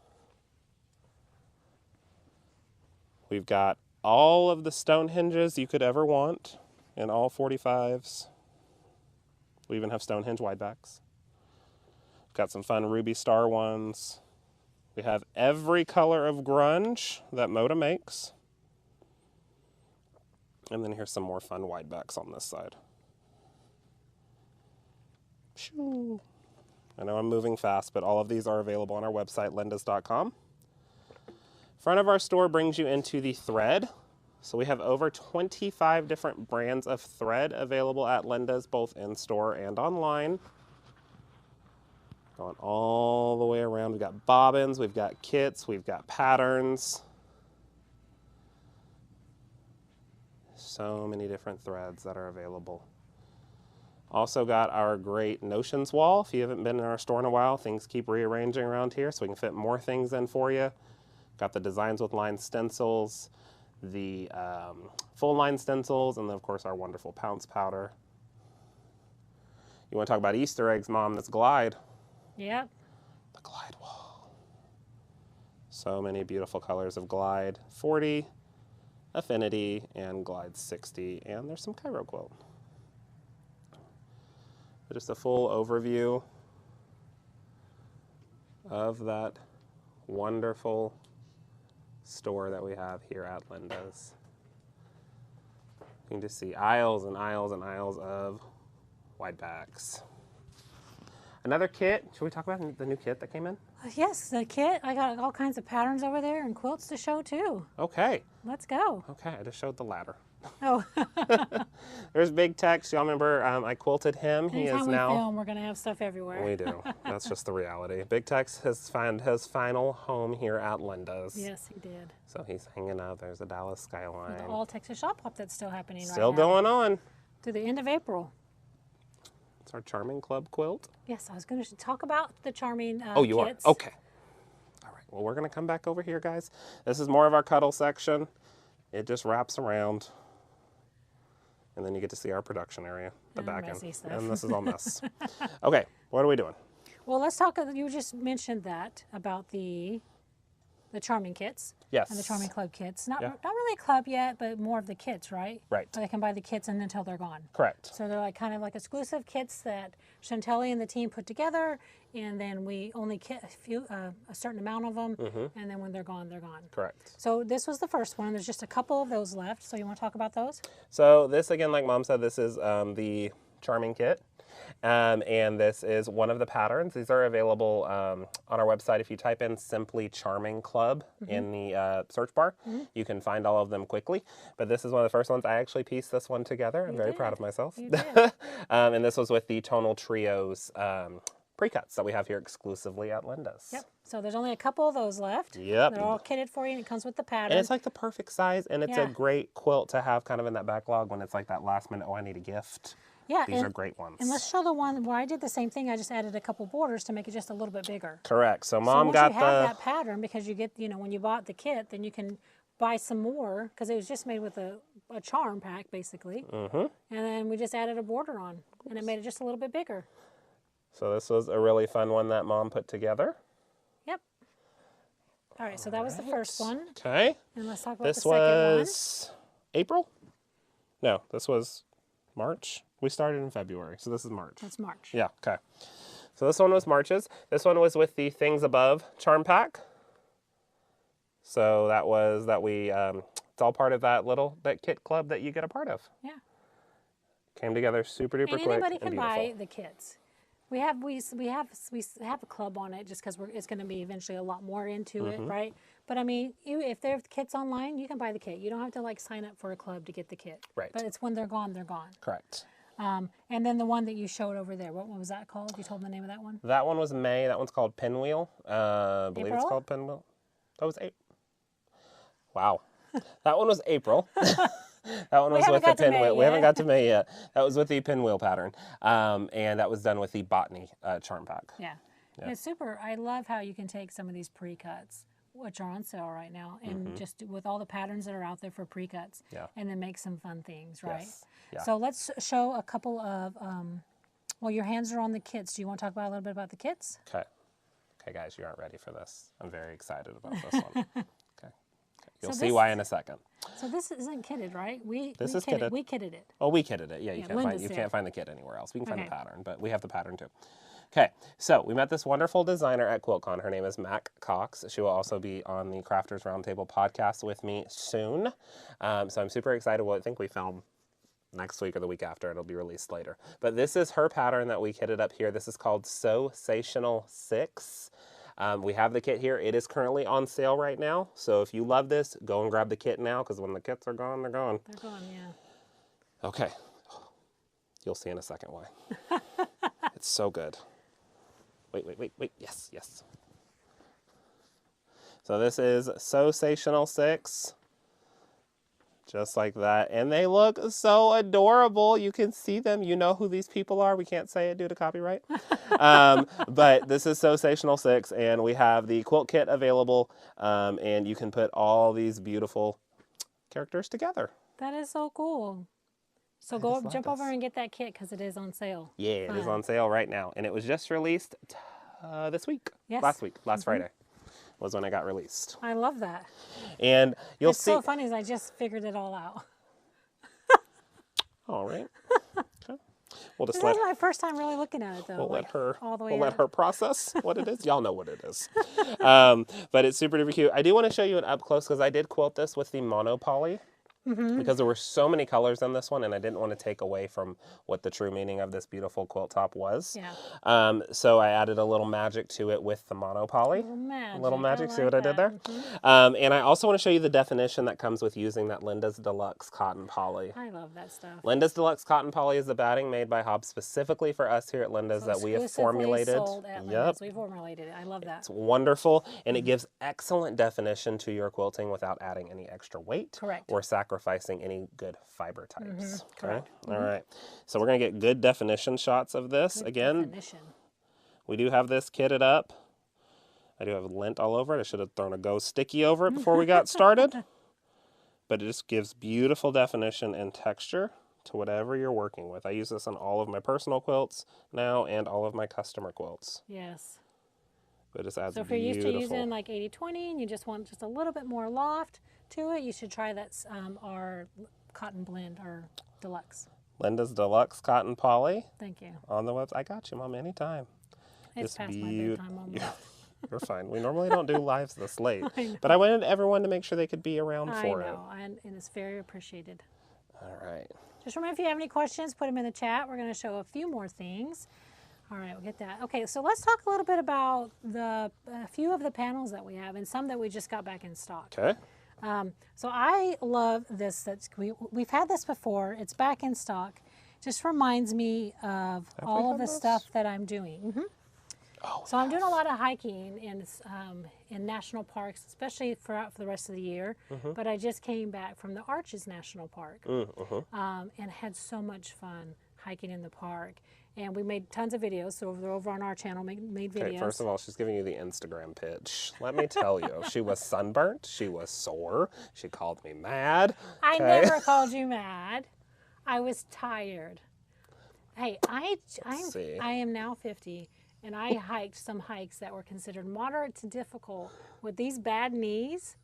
We've got all of the stone hinges you could ever want in all 45s. We even have Stonehenge wide backs. Got some fun Ruby Star ones. We have every color of grunge that Moda makes. And then here's some more fun wide backs on this side. Shoo. I know I'm moving fast, but all of these are available on our website, lindas.com. Front of our store brings you into the thread. So we have over 25 different brands of thread available at Linda's, both in store and online. Going all the way around. We've got bobbins, we've got kits, we've got patterns. So many different threads that are available. Also got our great notions wall. If you haven't been in our store in a while, things keep rearranging around here so we can fit more things in for you. Got the designs with line stencils, the full line stencils, and then of course our wonderful pounce powder. You want to talk about Easter eggs, Mom? That's Glide. Yep. The Glide wall. So many beautiful colors of Glide 40, Affinity, and Glide 60, and there's some Cairo Quilt. But just a full overview of that wonderful store that we have here at Linda's. You can just see aisles and aisles and aisles of wide backs. Another kit. Should we talk about the new kit that came in? Yes, the kit. I got all kinds of patterns over there and quilts to show too. Okay. Let's go. Okay, I just showed the ladder. Oh. There's Big Tex. Y'all remember I quilted him. He Anytime is we now. film, we're going to have stuff everywhere. We do. That's just the reality. Big Tex has found his final home here at Linda's. Yes, he did. So he's hanging out. There's the Dallas skyline. The All Texas Shop Hop that's still happening Still right now. going on. Through the end of April. It's our Charming Club quilt. Yes, I was going to talk about the charming Oh, you kits. are? Okay. well, we're going to come back over here, guys. This is more of our cuddle section. It just wraps around. And then you get to see our production area, the And back messy end. stuff. And this is all mess. Okay, what are we doing? Well, let's talk. You just mentioned that about the Charming kits. Yes. And the Charming Club kits. Not Yeah. not really a club yet, but more of the kits, right? Right. So they can buy the kits and until they're gone. Correct. So they're like kind of like exclusive kits that Chantelli and the team put together, and then we only kit a certain amount of them, and then when they're gone, they're gone. Correct. So this was the first one. There's just a couple of those left. So you want to talk about those? So this, again, like Mom said, this is the Charming kit. And this is one of the patterns. These are available on our website. If you type in Simply Charming Club in the search bar, you can find all of them quickly. But this is one of the first ones. I actually pieced this one together. I'm very proud of myself. You did. And this was with the Tonal Trios pre-cuts that we have here exclusively at Linda's. Yep. So there's only a couple of those left. Yep. They're all kitted for you, and it comes with the pattern. And it's like the perfect size, and it's Yeah. a great quilt to have kind of in that backlog when it's like that last minute, oh, I need a gift. Yeah, These are great ones. And let's show the one where I did the same thing. I just added a couple borders to make it just a little bit bigger. Correct. So So Mom once got you have that pattern, because you get, when you bought the kit, then you can buy some more, because it was just made with a charm pack, basically. And then we just added a border on, and it made it just a little bit bigger. So this was a really fun one that Mom put together. Yep. All right, so that was the first one. Okay. And let's talk about This the second was April? No, this was March. We started in February, so this is March. That's March. Yeah, okay. So this one was March's. This one was with the Things Above charm pack. So that was it's all part of that kit club that you get a part of. Yeah. Came together super duper And quick anybody and can beautiful. buy the kits. We have a club on it just because it's going to be eventually a lot more into it, right? But I mean, if there are kits online, you can buy the kit. You don't have to sign up for a club to get the kit. Right. But it's when they're gone, they're gone. Correct. And then the one that you showed over there, what was that called? You told them the name of that one? That one was May. That one's called Pinwheel. I believe it's April? called Pinwheel. That was April. Wow. That one was April. That one was haven't with the got to May pinwheel. We haven't yet. got to May yet. That was with the pinwheel pattern. And that was done with the Botany charm pack. Yeah. And it's super. I love how you can take some of these pre-cuts, which are on sale right now, and just with all the patterns that are out there for pre-cuts, and then make some fun things, right? Yes. Yeah. So let's show a couple of, well, your hands are on the kits. Do you want to talk about a little bit about the kits? Okay. Okay, guys, you aren't ready for this. I'm very excited about this one. Okay. You'll So see this- why in a second. So this isn't kitted, right? This is kitted. We kitted it. Oh, we kitted it. Yeah, Yeah, you can't Linda's can't did. find the kit anywhere else. We can find Okay. the pattern, but we have the pattern too. Okay, so we met this wonderful designer at QuiltCon. Her name is Mac Cox. She will also be on the Crafters Roundtable podcast with me soon. So I'm super excited. Well, I think we film next week or the week after. It'll be released later. But this is her pattern that we kitted up here. This is called Sensational 6. We have the kit here. It is currently on sale right now. So if you love this, go and grab the kit now, because when the kits are gone, they're gone. They're gone, yeah. Okay. You'll see in a second why. It's so good. Wait. Yes. So this is Sensational 6. Just like that. And they look so adorable. You can see them. You know who these people are. We can't say it due to copyright. But this is Sensational 6. And we have the quilt kit available. And you can put all these beautiful characters together. That is so cool. So just love jump over this. and get that kit because it is on sale. Yeah, it is Fun. on sale right now. And it was just released this week. Yes. Last Friday was when it got released. I love that. And you'll It's see. so funny is I just figured it all out. All right. Okay. We'll just This let is my first time really looking at it though. we'll let her all the way we'll let up. her process what it is. Y'all know what it is. But it's super duper cute. I do want to show you an up close because I did quilt this with the monopoly. Because there were so many colors in this one, and I didn't want to take away from what the true meaning of this beautiful quilt top was. Yeah. So I added a little magic to it with the monopoly. Little magic. See what I did there? And I also want to show you the definition that comes with using that Linda's Deluxe Cotton Poly. I love that stuff. Linda's Deluxe Cotton Poly is the batting made by Hobbs specifically for us here at Linda's that we have Exclusively formulated. Sold at Linda's. We formulated it. I love that. It's wonderful, and it gives excellent definition to your quilting without adding any extra weight Correct. or sacrificing any good fiber types. Correct. All right. So we're going to get good definition shots of this. Good Again, definition. we do have this kitted up. I do have lint all over it. I should have thrown a Go Sticky over it before we got started. But it just gives beautiful definition and texture to whatever you're working with. I use this on all of my personal quilts now and all of my customer quilts. Yes. It just adds So if you're used to beautiful. using like 80-20 and you just want just a little bit more loft to it, you should try that our cotton blend or deluxe. Linda's Deluxe Cotton Poly Thank you. on the website. I got you, Mom, anytime. It's past my bedtime almost. You're fine. We normally don't do lives this late. But I wanted everyone to make sure they could be around for it. I know, and it's very appreciated. All right. Just remember, if you have any questions, put them in the chat. We're going to show a few more things. All right, we'll get that. Okay, so let's talk a little bit about a few of the panels that we have and some that we just got back in stock. Okay. So I love this. We've had this before. It's back in stock. Just reminds me of all of the stuff that I'm doing. Oh, so I'm doing a lot of hiking in national parks, especially for the rest of the year. But I just came back from the Arches National Park and had so much fun hiking in the park. And we made tons of videos, so they're over on our channel, made videos. Okay, first of all, she's giving you the Instagram pitch. Let me tell you, she was sunburnt, she was sore, she called me mad. I never called you mad. I was tired. Hey, I am now 50, and I hiked some hikes that were considered moderate to difficult with these bad knees.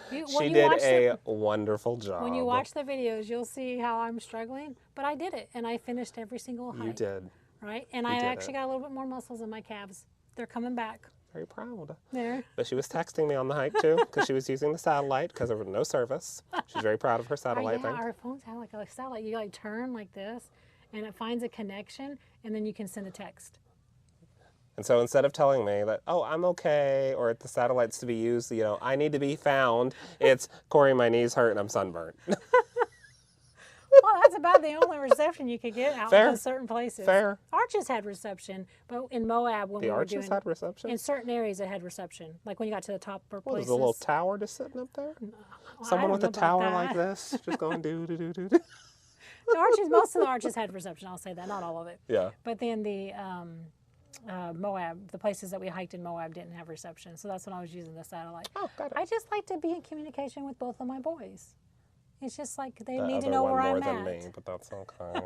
She did a wonderful job. When you watch the videos, you'll see how I'm struggling, but I did it, and I finished every single hike. You did. Right? And I actually got a little bit more muscles in my calves. They're coming back. Very proud. There. But she was texting me on the hike, too, because she was using the satellite, because there was no service. She's very proud of her satellite thing. Our phones have like a satellite. You like turn like this, and it finds a connection, and then you can send a text. And so instead of telling me that, oh, I'm okay, or the satellite's to be used, you know, I need to be found, it's, Corey, my knees hurt and I'm sunburnt. Well, that's about the only reception you could get out in certain places. Fair. Arches had reception, but in Moab when we were doing... The Arches had reception? In certain areas it had reception, like when you got to the top places. There's a little tower just sitting up there? Well, Someone with a tower like this, just going do-do-do-do-do. The Arches, most of the Arches had reception, I'll say that, not all of it. Yeah. But then the Moab, the places that we hiked in Moab didn't have reception, so that's when I was using the satellite. Oh, got it. I just like to be in communication with both of my boys. It's just like they The need to other know one where more I'm than at. me, but that's okay.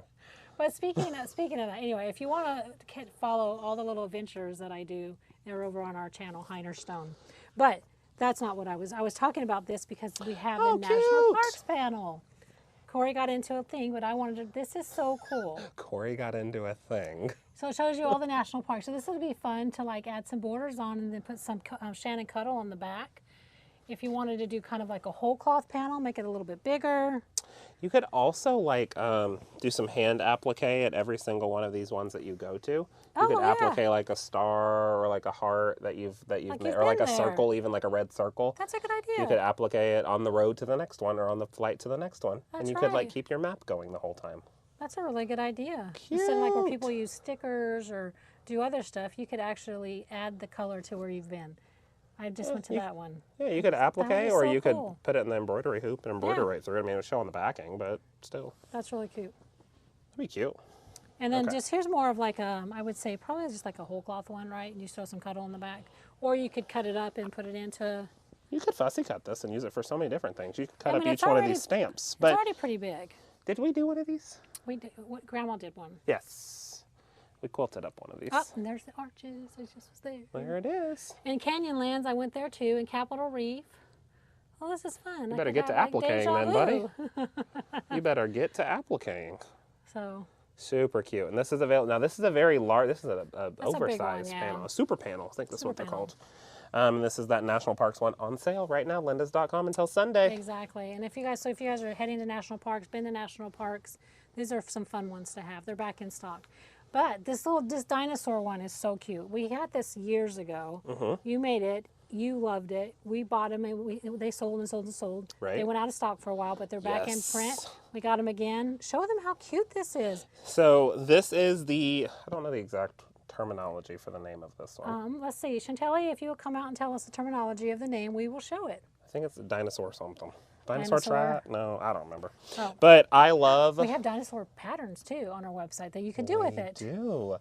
But speaking of that, anyway, if you want to follow all the little adventures that I do, they're over on our channel, Heiner Stone. But that's not what I was talking about this because we have the National Parks panel. Corey got into a thing, but I wanted to, this is so cool. Corey got into a thing. So it shows you all the national parks. So this would be fun to like add some borders on and then put some Shannon Cuddle on the back. If you wanted to do kind of like a whole cloth panel, make it a little bit bigger. You could also like do some hand applique at every single one of these ones that you go to. You could applique like a star or like a heart that you've made, or like a circle, even like a red circle. That's a good idea. You could applique it on the road to the next one or on the flight to the next one. That's and you could like keep your map going the whole time. That's a really good idea. Cute. Instead of like where people use stickers or do other stuff, you could actually add the color to where you've been. I just went to that one. Yeah, you could applique or you could cool. put it in the embroidery hoop and embroider right through it. I mean, it would show on the backing, but still. That's really cute. It'd be cute. And then just here's more of like I would say probably just like a whole cloth one, right? And you throw some cuddle in the back. Or you could cut it up and put it into... You could fussy cut this and use it for so many different things. You could cut up each one of these stamps. But it's already pretty big. Did we do one of these? We did. Grandma did one. Yes. We quilted up one of these. Oh, and there's the Arches. It just was there. There it is. In Canyonlands, I went there too, in Capitol Reef. Oh, this is fun. You better get to appliquing then, buddy. You better get to appliquing. So. Super cute. And this is available. Now, this is a very large, this is an oversized one, panel. A super panel. I think that's what they're called. And this is that National Parks one on sale right now, lindas.com until Sunday. Exactly. And if you guys are heading to national parks, been to national parks, these are some fun ones to have. They're back in stock. But this dinosaur one is so cute. We had this years ago. You made it. You loved it. We bought them and they sold and sold and sold. Right. They went out of stock for a while, but they're back in print. We got them again. Show them how cute this is. So this is I don't know the exact terminology for the name of this one. Let's see. Chantelli, if you will come out and tell us the terminology of the name, we will show it. I think it's a dinosaur something. Dinosaur trap? No, I don't remember. Oh. But I love... We have dinosaur patterns, too, on our website that you could do with it. We do.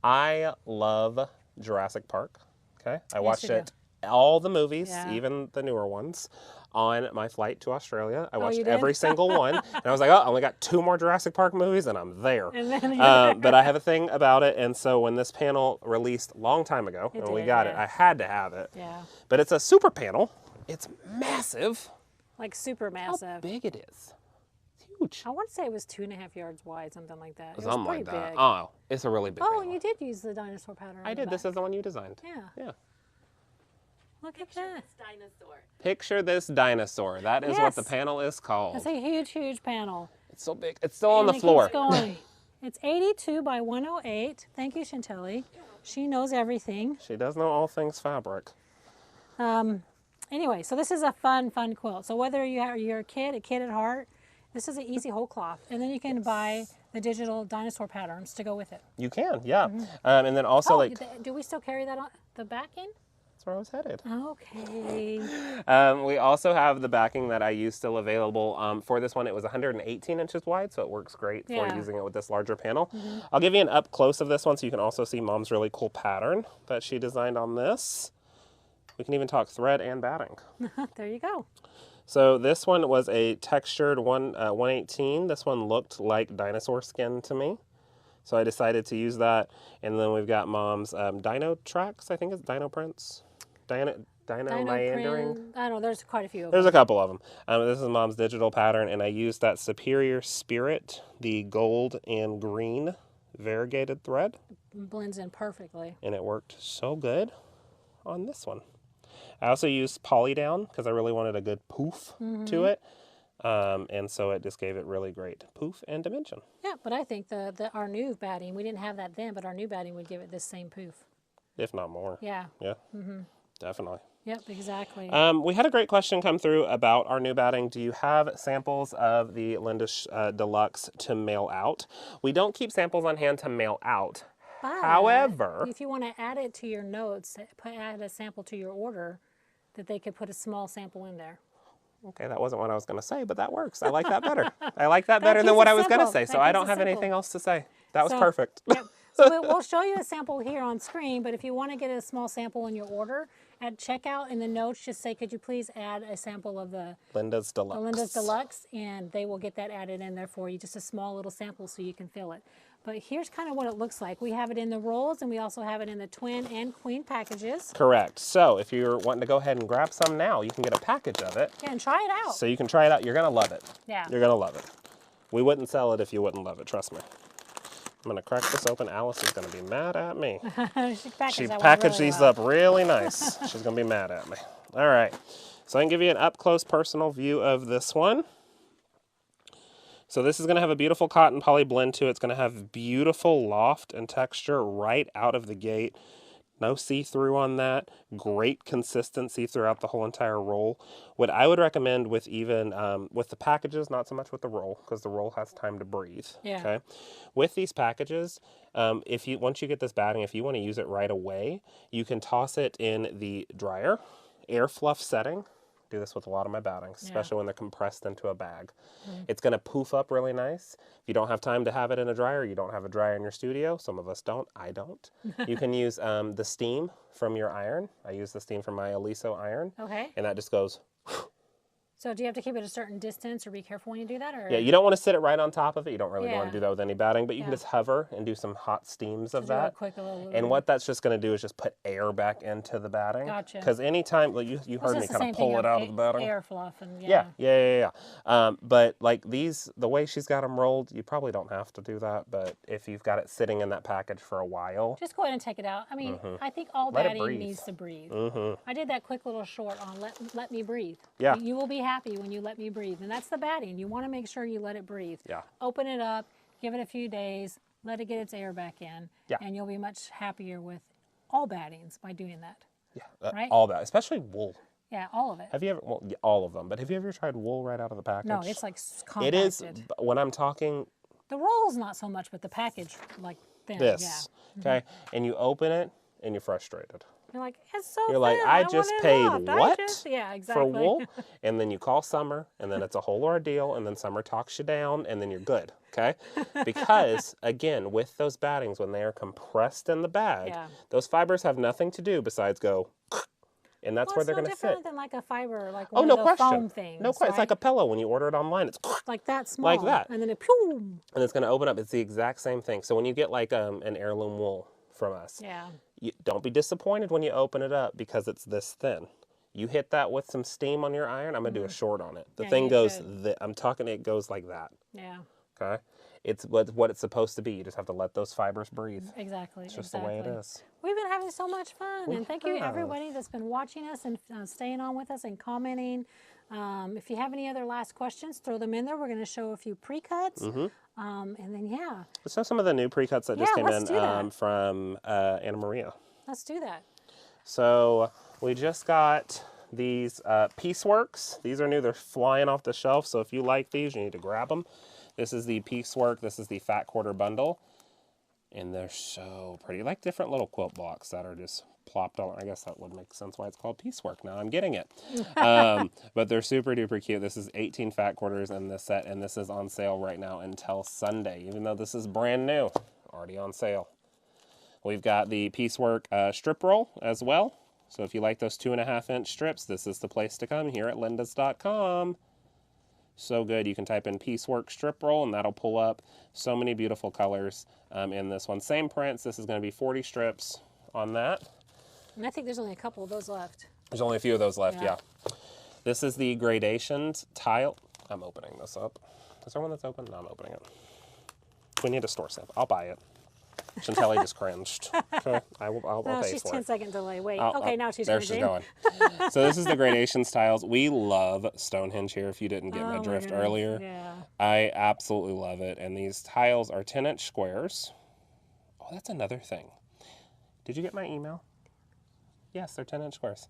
I love Jurassic Park Okay, I watched you do. it, all the movies, Yeah. even the newer ones, on my flight to Australia. I watched you did? every single one, and I was like, oh, I only got 2 more Jurassic Park movies, and I'm there. And then you're But I have a thing about it, and so when this panel released a long time ago, It and we did, got it, yeah. I had to have it. Yeah, But it's a super panel. It's massive. like super How massive. big it is. It's huge. I want to say it was 2.5 yards wide, something like that. It was Something pretty like that. big. Oh, it's a really big Oh, panel. you did use the dinosaur pattern. I on the did. This back. is the one you designed. Yeah. Yeah. Look at that. Dinosaur. Picture this dinosaur. That is what the Yes. panel is called. That's a huge, huge panel. It's so big. It's still on And the it keeps floor. going. It's 82 by 108. Thank you, Chantelli. She knows everything. She does know all things fabric. Anyway, so this is a fun quilt. So whether you're a kid at heart, this is an easy whole cloth. And then you can buy the digital dinosaur patterns to go with it. You can, yeah. And then also, Oh, like, do we still carry that on the backing? that's where I was headed. Okay. We also have the backing that I use still available. For this one, it was 118 inches wide, so it works great for Yeah. using it with this larger panel. I'll give you an up close of this one so you can also see Mom's really cool pattern that she designed on this. We can even talk thread and batting. There you go. So this one was a textured 118. This one looked like dinosaur skin to me. So I decided to use that. And then we've got Mom's dino tracks, I think it's dino prints. Dino meandering. print. I don't know. There's quite a few of There's them. a couple of them. This is Mom's digital pattern, and I used that Superior Spirit, the gold and green variegated thread, Blends in perfectly. and it worked so good on this one. I also used poly down because I really wanted a good poof to it, and so it just gave it really great poof and dimension. Yeah, but I think our new batting, we didn't have that then, but our new batting would give it this same poof. If not more. Yeah. Yeah, definitely. Yep, exactly. We had a great question come through about our new batting. Do you have samples of the Linda's Deluxe to mail out? We don't keep samples on hand to mail out. But However, if you want to add it to your notes, add a sample to your order, that they could put a small sample in there. okay, that wasn't what I was going to say, but that works. I like that better. I like that better than keeps what it I was going to simple. say, That so I keeps don't it have simple. anything else to say. That was So- perfect. Yep. So we'll show you a sample here on screen, but if you want to get a small sample in your order, at checkout in the notes, just say, could you please add a sample of the Linda's Deluxe. Linda's Deluxe, and they will get that added in there for you, just a small little sample so you can fill it. But here's kind of what it looks like. We have it in the rolls, and we also have it in the twin and queen packages. Correct. So if you're wanting to go ahead and grab some now, you can get a package of it. Yeah, and try it out. So you can try it out. You're going to love it. Yeah. You're going to love it. We wouldn't sell it if you wouldn't love it. Trust me. I'm going to crack this open. Alice is going to be mad at me. She packaged these up really nice. She's going to be mad at me. All right. So I can give you an up-close personal view of this one. So this is going to have a beautiful cotton poly blend to it. It's going to have beautiful loft and texture right out of the gate. No see-through on that. Great consistency throughout the whole entire roll. What I would recommend with even with the packages, not so much with the roll, because the roll has time to breathe. Yeah. Okay. With these packages, once you get this batting, if you want to use it right away, you can toss it in the dryer, air fluff setting. Do this with a lot of my battings, especially when they're compressed into a bag. It's going to poof up really nice. If you don't have time to have it in a dryer, you don't have a dryer in your studio. Some of us don't. I don't. You can use the steam from your iron. I use the steam from my Aliso iron. Okay. And that just goes. So do you have to keep it a certain distance or be careful when you do that? Or Yeah, you don't want to sit it right on top of it. You don't really want Yeah. to do that with any batting, but you can Yeah. just hover and do some hot steams of do a that. quick little. And what that's just going to do is just put air back into the batting. Gotcha. Because anytime, like you It's heard me just the kind same of pull thing it out of the batting. Air fluff and Yeah. But like these, the way she's got them rolled, you probably don't have to do that. But if you've got it sitting in that package for a while, Just go ahead and take it out. I mean, I think all Let it batting breathe. needs to breathe. I did that quick little short on let me breathe. Yeah. You will be happy when you let me breathe. And that's the batting. You want to make sure you let it breathe. Yeah. Open it up, give it a few days, let it get its air back in. Yeah. And you'll be much happier with all battings by doing that. yeah, Right? all that, especially wool. Yeah, all of it. Have you ever, well, yeah, all of them, but have you ever tried wool right out of the package? No, it's like It is, compacted. when I'm talking The roll's not so much, but the package, like thin. this, okay, and you open it and you're frustrated. You're like, it's so You're like, thin. I want just it paid soft. what Yeah, for exactly. wool? And then you call Summer, and then it's a whole ordeal, and then Summer talks you down, and then you're good, okay? Because, again, with those battings, when they are compressed in the bag, Yeah. those fibers have nothing to do besides go, and that's Well, where it's they're no going to different sit. than like a fiber, like Oh, one no of the question. foam things, No question. It's like right? a pillow when you order it online. It's Like that small. like that. And then it, pew! And it's going to open up. It's the exact same thing. So when you get like an heirloom wool from us, Yeah. don't be disappointed when you open it up because it's this thin. You hit that with some steam on your iron, I'm going to do a short on it. The Yeah, thing you goes, should. I'm talking, it goes like that, Yeah. okay? It's what it's supposed to be. You just have to let those fibers breathe. Exactly. It's just the way it is. We've been having so much fun, We and thank you have. everybody that's been watching us and staying on with us and commenting. If you have any other last questions, throw them in there. We're going to show a few pre-cuts, and then yeah, Let's show some of the new pre-cuts that just Yeah, came let's in do that. from Anna Maria. let's do that. So we just got these Pieceworks. These are new. They're flying off the shelf. So if you like these, you need to grab them. This is the Piecework. This is the Fat Quarter Bundle. And they're so pretty. Like different little quilt blocks that are just plopped on. I guess that would make sense why it's called Piecework. Now I'm getting it. But they're super duper cute. This is 18 fat quarters in this set. And this is on sale right now until Sunday. Even though this is brand new. Already on sale. We've got the Piecework strip roll as well. So if you like those 2.5-inch strips, this is the place to come here at lindas.com. So good. You can type in Piecework strip roll and that'll pull up so many beautiful colors in this one. Same prints. This is going to be 40 strips on that. And I think there's only a couple of those left. There's only a few of those left, Yeah. yeah. This is the gradations tile. I'm opening this up. Is there one that's open? No, I'm opening it. We need a store sample. I'll buy it. Chantelli just cringed. Okay, I'll No, pay she's for 10-second delay. Wait. it. Okay, now she's there cringing. she's going. So this is the gradations tiles. We love Stonehenge here. If you didn't get my drift goodness. earlier, Yeah. I absolutely love it. And these tiles are 10-inch squares. Oh, that's another thing. Did you get my email? Yes, they're 10-inch squares.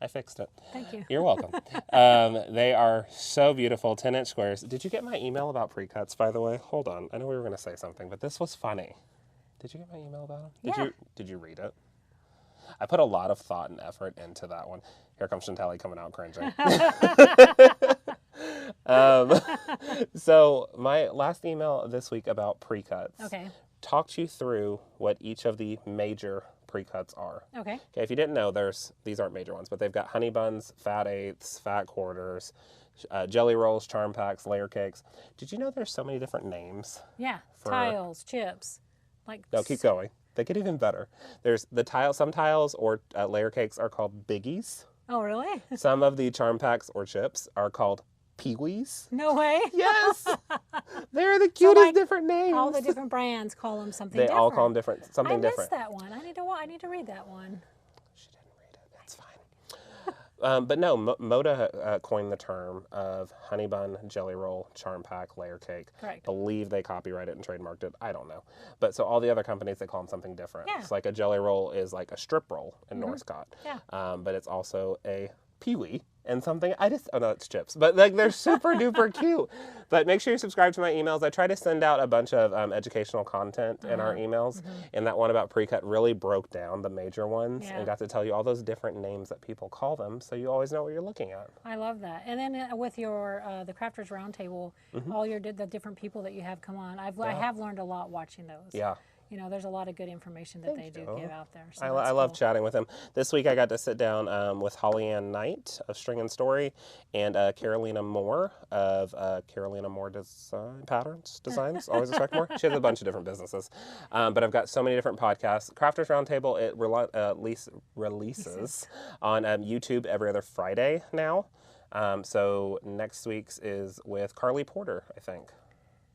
I fixed it. Thank you. You're welcome. They are so beautiful, 10-inch squares. Did you get my email about pre-cuts, by the way? Hold on. I know we were going to say something, but this was funny. Did you get my email about them? Yeah. Did you read it? I put a lot of thought and effort into that one. Here comes Chantelli coming out cringing. So my last email this week about pre-cuts Okay. talked you through what each of the major pre-cuts are. Okay. Okay, if you didn't know, these aren't major ones, but they've got honey buns, fat eighths, fat quarters, jelly rolls, charm packs, layer cakes. Did you know there's so many different names? Yeah. For- Tiles, chips. Like. No, keep going. They get even better. There's the tile. Some tiles or layer cakes are called biggies. Oh, really? Some of the charm packs or chips are called peewees. No way. Yes, they're the cutest like, different names. All the different brands call them something They different. all call them something I missed different. that one. I need to read that one. She didn't read it. That's fine. But no, Moda coined the term of honey bun, jelly roll, charm pack, layer cake. Correct. Believe they copyrighted and trademarked it. I don't know. But so all the other companies, they call them something different. Yeah. It's like a jelly roll is like a strip roll in Northcott. Yeah. But it's also a peewee and something. Oh no, it's chips. But like they're super duper cute. But make sure you subscribe to my emails. I try to send out a bunch of educational content in our emails. And that one about pre-cut really broke down the major ones Yeah. and got to tell you all those different names that people call them, so you always know what you're looking at. I love that. And then with your the Crafters Roundtable, all the different people that you have come on, I have learned a lot watching those. Yeah. You know, there's a lot of good information that they do give out there. So I love chatting with him. This week I got to sit down with Holly Ann Knight of String and Story and Carolina Moore of Carolina Moore Designs. Always expect more. She has a bunch of different businesses. But I've got so many different podcasts. Crafters Roundtable, it releases on YouTube every other Friday now. So next week's is with Carly Porter, I think.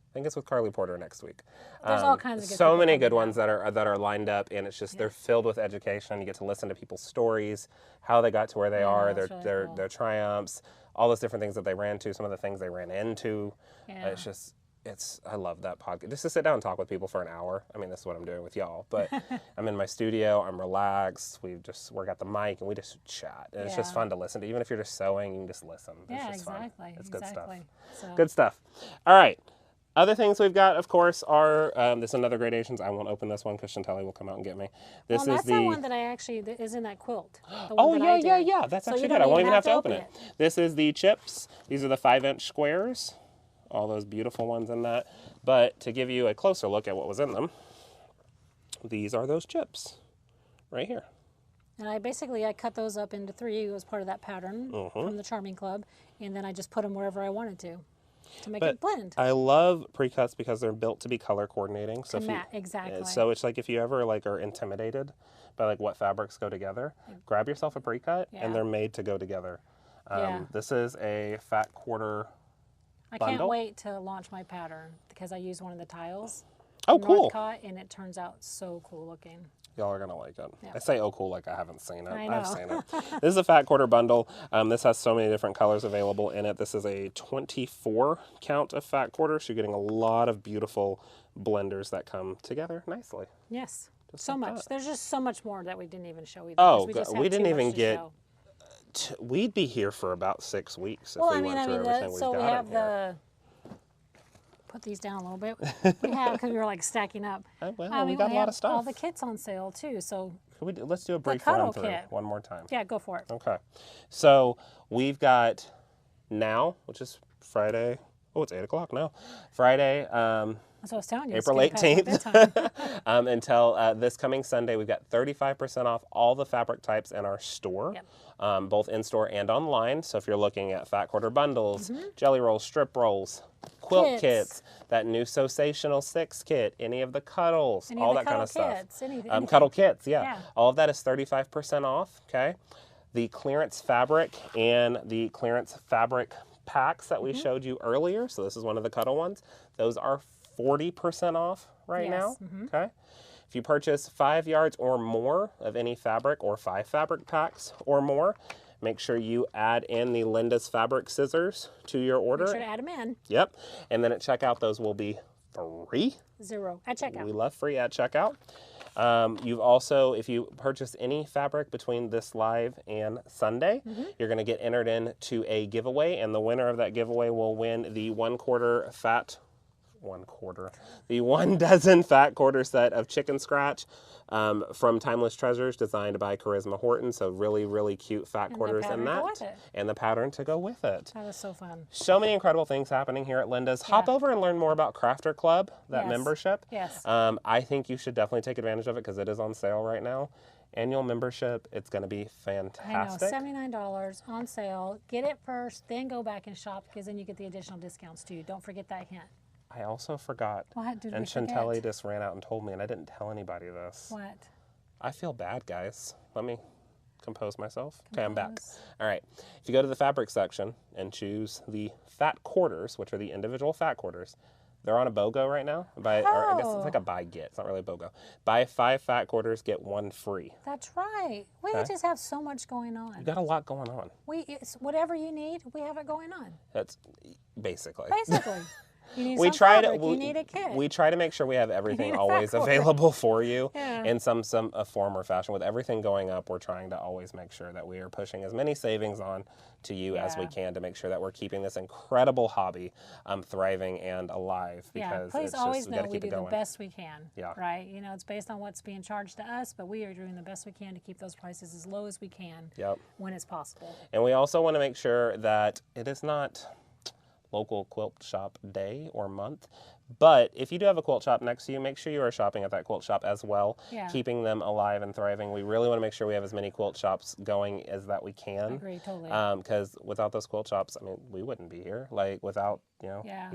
I think it's with Carly Porter next week. There's all kinds of good so people many coming good out. ones that are lined up, and it's just they're filled with education. You get to listen to people's stories, how they got to where they are, that's really cool. their triumphs, all those different things that they ran to, some of the things they ran into. Yeah. I love that podcast. Just to sit down and talk with people for an hour. I mean, this is what I'm doing with y'all. But I'm in my studio. I'm relaxed. We got the mic and we just chat. And it's just fun to listen to. Even if you're just sewing, you can just listen. It's Yeah, just fun. exactly. It's good stuff. So, Good stuff. All right. Other things we've got, of course, are this is another gradations. I won't open this one because Chantelli will come out and get me. This Well, is that's the the one that I actually that is in that quilt. The Oh one that yeah, I yeah, did. yeah. That's So actually you good. don't I won't even have to open it. it. This is the chips. These are the 5-inch squares. All those beautiful ones in that. But to give you a closer look at what was in them, these are those chips right here. And I cut those up into 3 as part of that pattern from the Charming Club, and then I just put them wherever I wanted to make it blend. I love pre-cuts because they're built to be color coordinating. So Exactly. So it's like if you ever like are intimidated by like what fabrics go together, grab yourself a pre-cut and they're made to go together. This is a fat quarter I bundle. can't wait to launch my pattern because I used one of the tiles. Oh, cool. Northcott, and it turns out so cool looking. Y'all are going to like it. Yeah. I say, oh, cool, like I haven't seen it. I know. I've seen it. This is a fat quarter bundle. This has so many different colors available in it. This is a 24 count of fat quarter, so you're getting a lot of beautiful blenders that come together nicely. Yes. Just So like much. that. There's just so much more that we didn't even show either. Oh, we didn't even get... We'd be here for about 6 weeks if we went through everything we've so got we have in here. Put these down a little bit. We have, because we were like stacking up. Well, we got a lot of stuff. All the kits on sale too. So let's do a brief cuddle run through kit. one more time. Yeah, go for it. Okay. So we've got now, which is Friday. Oh, it's 8 o'clock now. Friday, That's what I was telling you. April it's getting past my 18th, bedtime. until this coming Sunday, we've got 35% off all the fabric types in our store, both in-store and online. So if you're looking at fat quarter bundles, jelly rolls, strip rolls, quilt kits, that new Sensational 6 kit, any of the cuddles, all that kind of stuff. Anything. Cuddle kits, yeah. All of that is 35% off, okay? The clearance fabric and the clearance fabric packs that we showed you earlier, so this is one of the cuddle ones, those are 40% off right now, okay? If you purchase 5 yards or more of any fabric or 5 fabric packs or more, make sure you add in the Linda's fabric scissors to your order. Make sure to add them in. Yep, and then at checkout, those will be free. 0 at checkout. We love free at checkout. You've also, if you purchase any fabric between this live and Sunday, you're going to get entered into a giveaway, and the winner of that giveaway will win the 1 dozen fat quarter set of chicken scratch from Timeless Treasures, designed by Charisma Horton. So really, really cute fat quarters in that. And the pattern to go with it. That was so fun. So many incredible things happening here at Linda's. Hop over and learn more about Crafter Club, that membership. Yes. I think you should definitely take advantage of it because it is on sale right now. Annual membership, it's going to be fantastic. I know, $79 on sale. Get it first, then go back and shop, because then you get the additional discounts too. Don't forget that hint. I also forgot. What did and we Chantelli forget? just ran out and told me, and I didn't tell anybody this. What? I feel bad, guys. Let me compose myself. Okay, I'm back. All right. If you go to the fabric section and choose the fat quarters, which are the individual fat quarters, they're on a BOGO right now. Or I guess it's like a buy get. It's not really a BOGO. Buy 5 fat quarters, get 1 free. That's right. We just have so much going on. You got a lot going on. It's whatever you need, we have it going on. That's basically. Basically. You need We some try fabric, to you need a kit. we try to make sure we have everything need a always fat cord. available for you Yeah. in some form or fashion. With everything going up, we're trying to always make sure that we are pushing as many savings on to you as we can to make sure that we're keeping this incredible hobby thriving and alive. Because please it's always just, we know gotta we keep it do the going. best we can. Yeah. Right? You know, it's based on what's being charged to us, but we are doing the best we can to keep those prices as low as we can when it's possible. And we also want to make sure that it is not local quilt shop day or month. But if you do have a quilt shop next to you, make sure you are shopping at that quilt shop as well, keeping them alive and thriving. We really want to make sure we have as many quilt shops going as that we can. I agree, totally. Because without those quilt shops, I mean, we wouldn't be here. Like without, we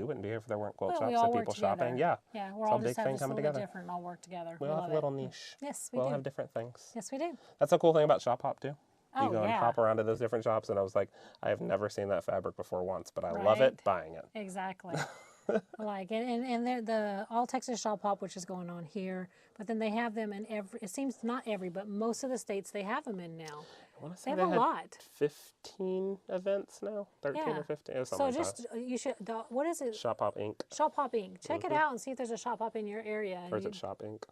wouldn't be here if there weren't quilt shops we all and work people together. shopping. Yeah, Yeah, we're it's all a just big thing a coming little bit together. different and all work together. We all have a little niche. Yes, we all have different things. Yes, we do. That's a cool thing about Shop Hop too. Oh, You go and hop around to those different shops, and I was like, I have never seen that fabric before once, but I love it buying it. Exactly. I like it. And they're the All Texas Shop Hop, which is going on here, but then they have them in it seems not every, but most of the states they have them in now. I want to say they have a lot. 15 events now, 13 or 15, or something like that. You should, what is it? Shop Hop Inc. Shop Hop Inc. Check it out and see if there's a Shop Hop in your area. Or is it Shop Inc.?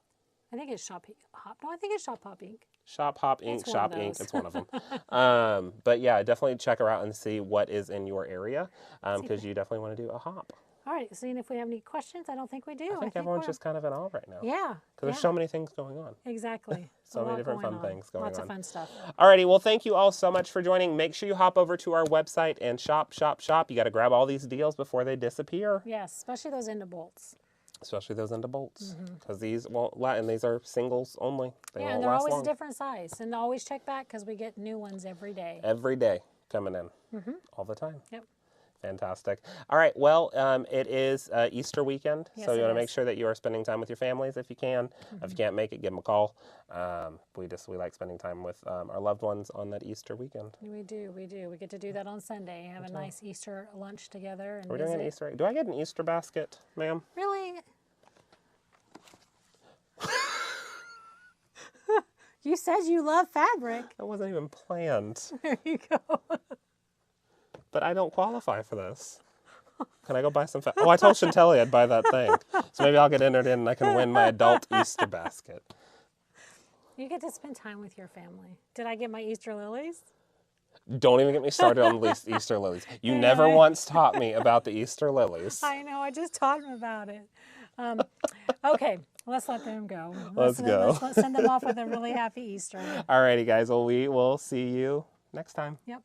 I think it's Shop Hop. No, I think it's Shop Hop Inc. Shop Hop Inc. Shop Inc. It's one of them. But yeah, definitely check her out and see what is in your area because you definitely want to do a hop. All right, seeing if we have any questions. I don't think we do. I think everyone's just kind of in awe right now. Yeah. Because there's so many things going on. Exactly. So many different fun things going on. Lots of fun stuff. Alrighty, well, thank you all so much for joining. Make sure you hop over to our website and shop, shop, shop. You got to grab all these deals before they disappear. Yes, especially those end bolts. Especially those end bolts, because these won't last, and these are singles only. They Yeah, won't and they're last always long. a different size. And always check back because we get new ones every day. Every day coming in, all the time. Yep. Fantastic. All right, well, it is Easter weekend, Yes, so you it want to make is. sure that you are spending time with your families if you can. If you can't make it, give them a call. We like spending time with our loved ones on that Easter weekend. We do. We get to do that on Sunday. Have a nice Easter lunch together and Are we doing an visit. Easter egg? Do I get an Easter basket, ma'am? Really? You said you love fabric. That wasn't even planned, There you go. but I don't qualify for this. Can I go buy some? Oh, I told Chantelli I'd buy that thing, so maybe I'll get entered in and I can win my adult Easter basket. You get to spend time with your family. Did I get my Easter lilies? Don't even get me started on the Easter lilies. You never once taught me about the Easter lilies. I know. I just taught them about it. Okay, let's let them go. Let's go. Let's send them off with a really happy Easter. Alrighty, guys. Well, we will see you next time. Yep.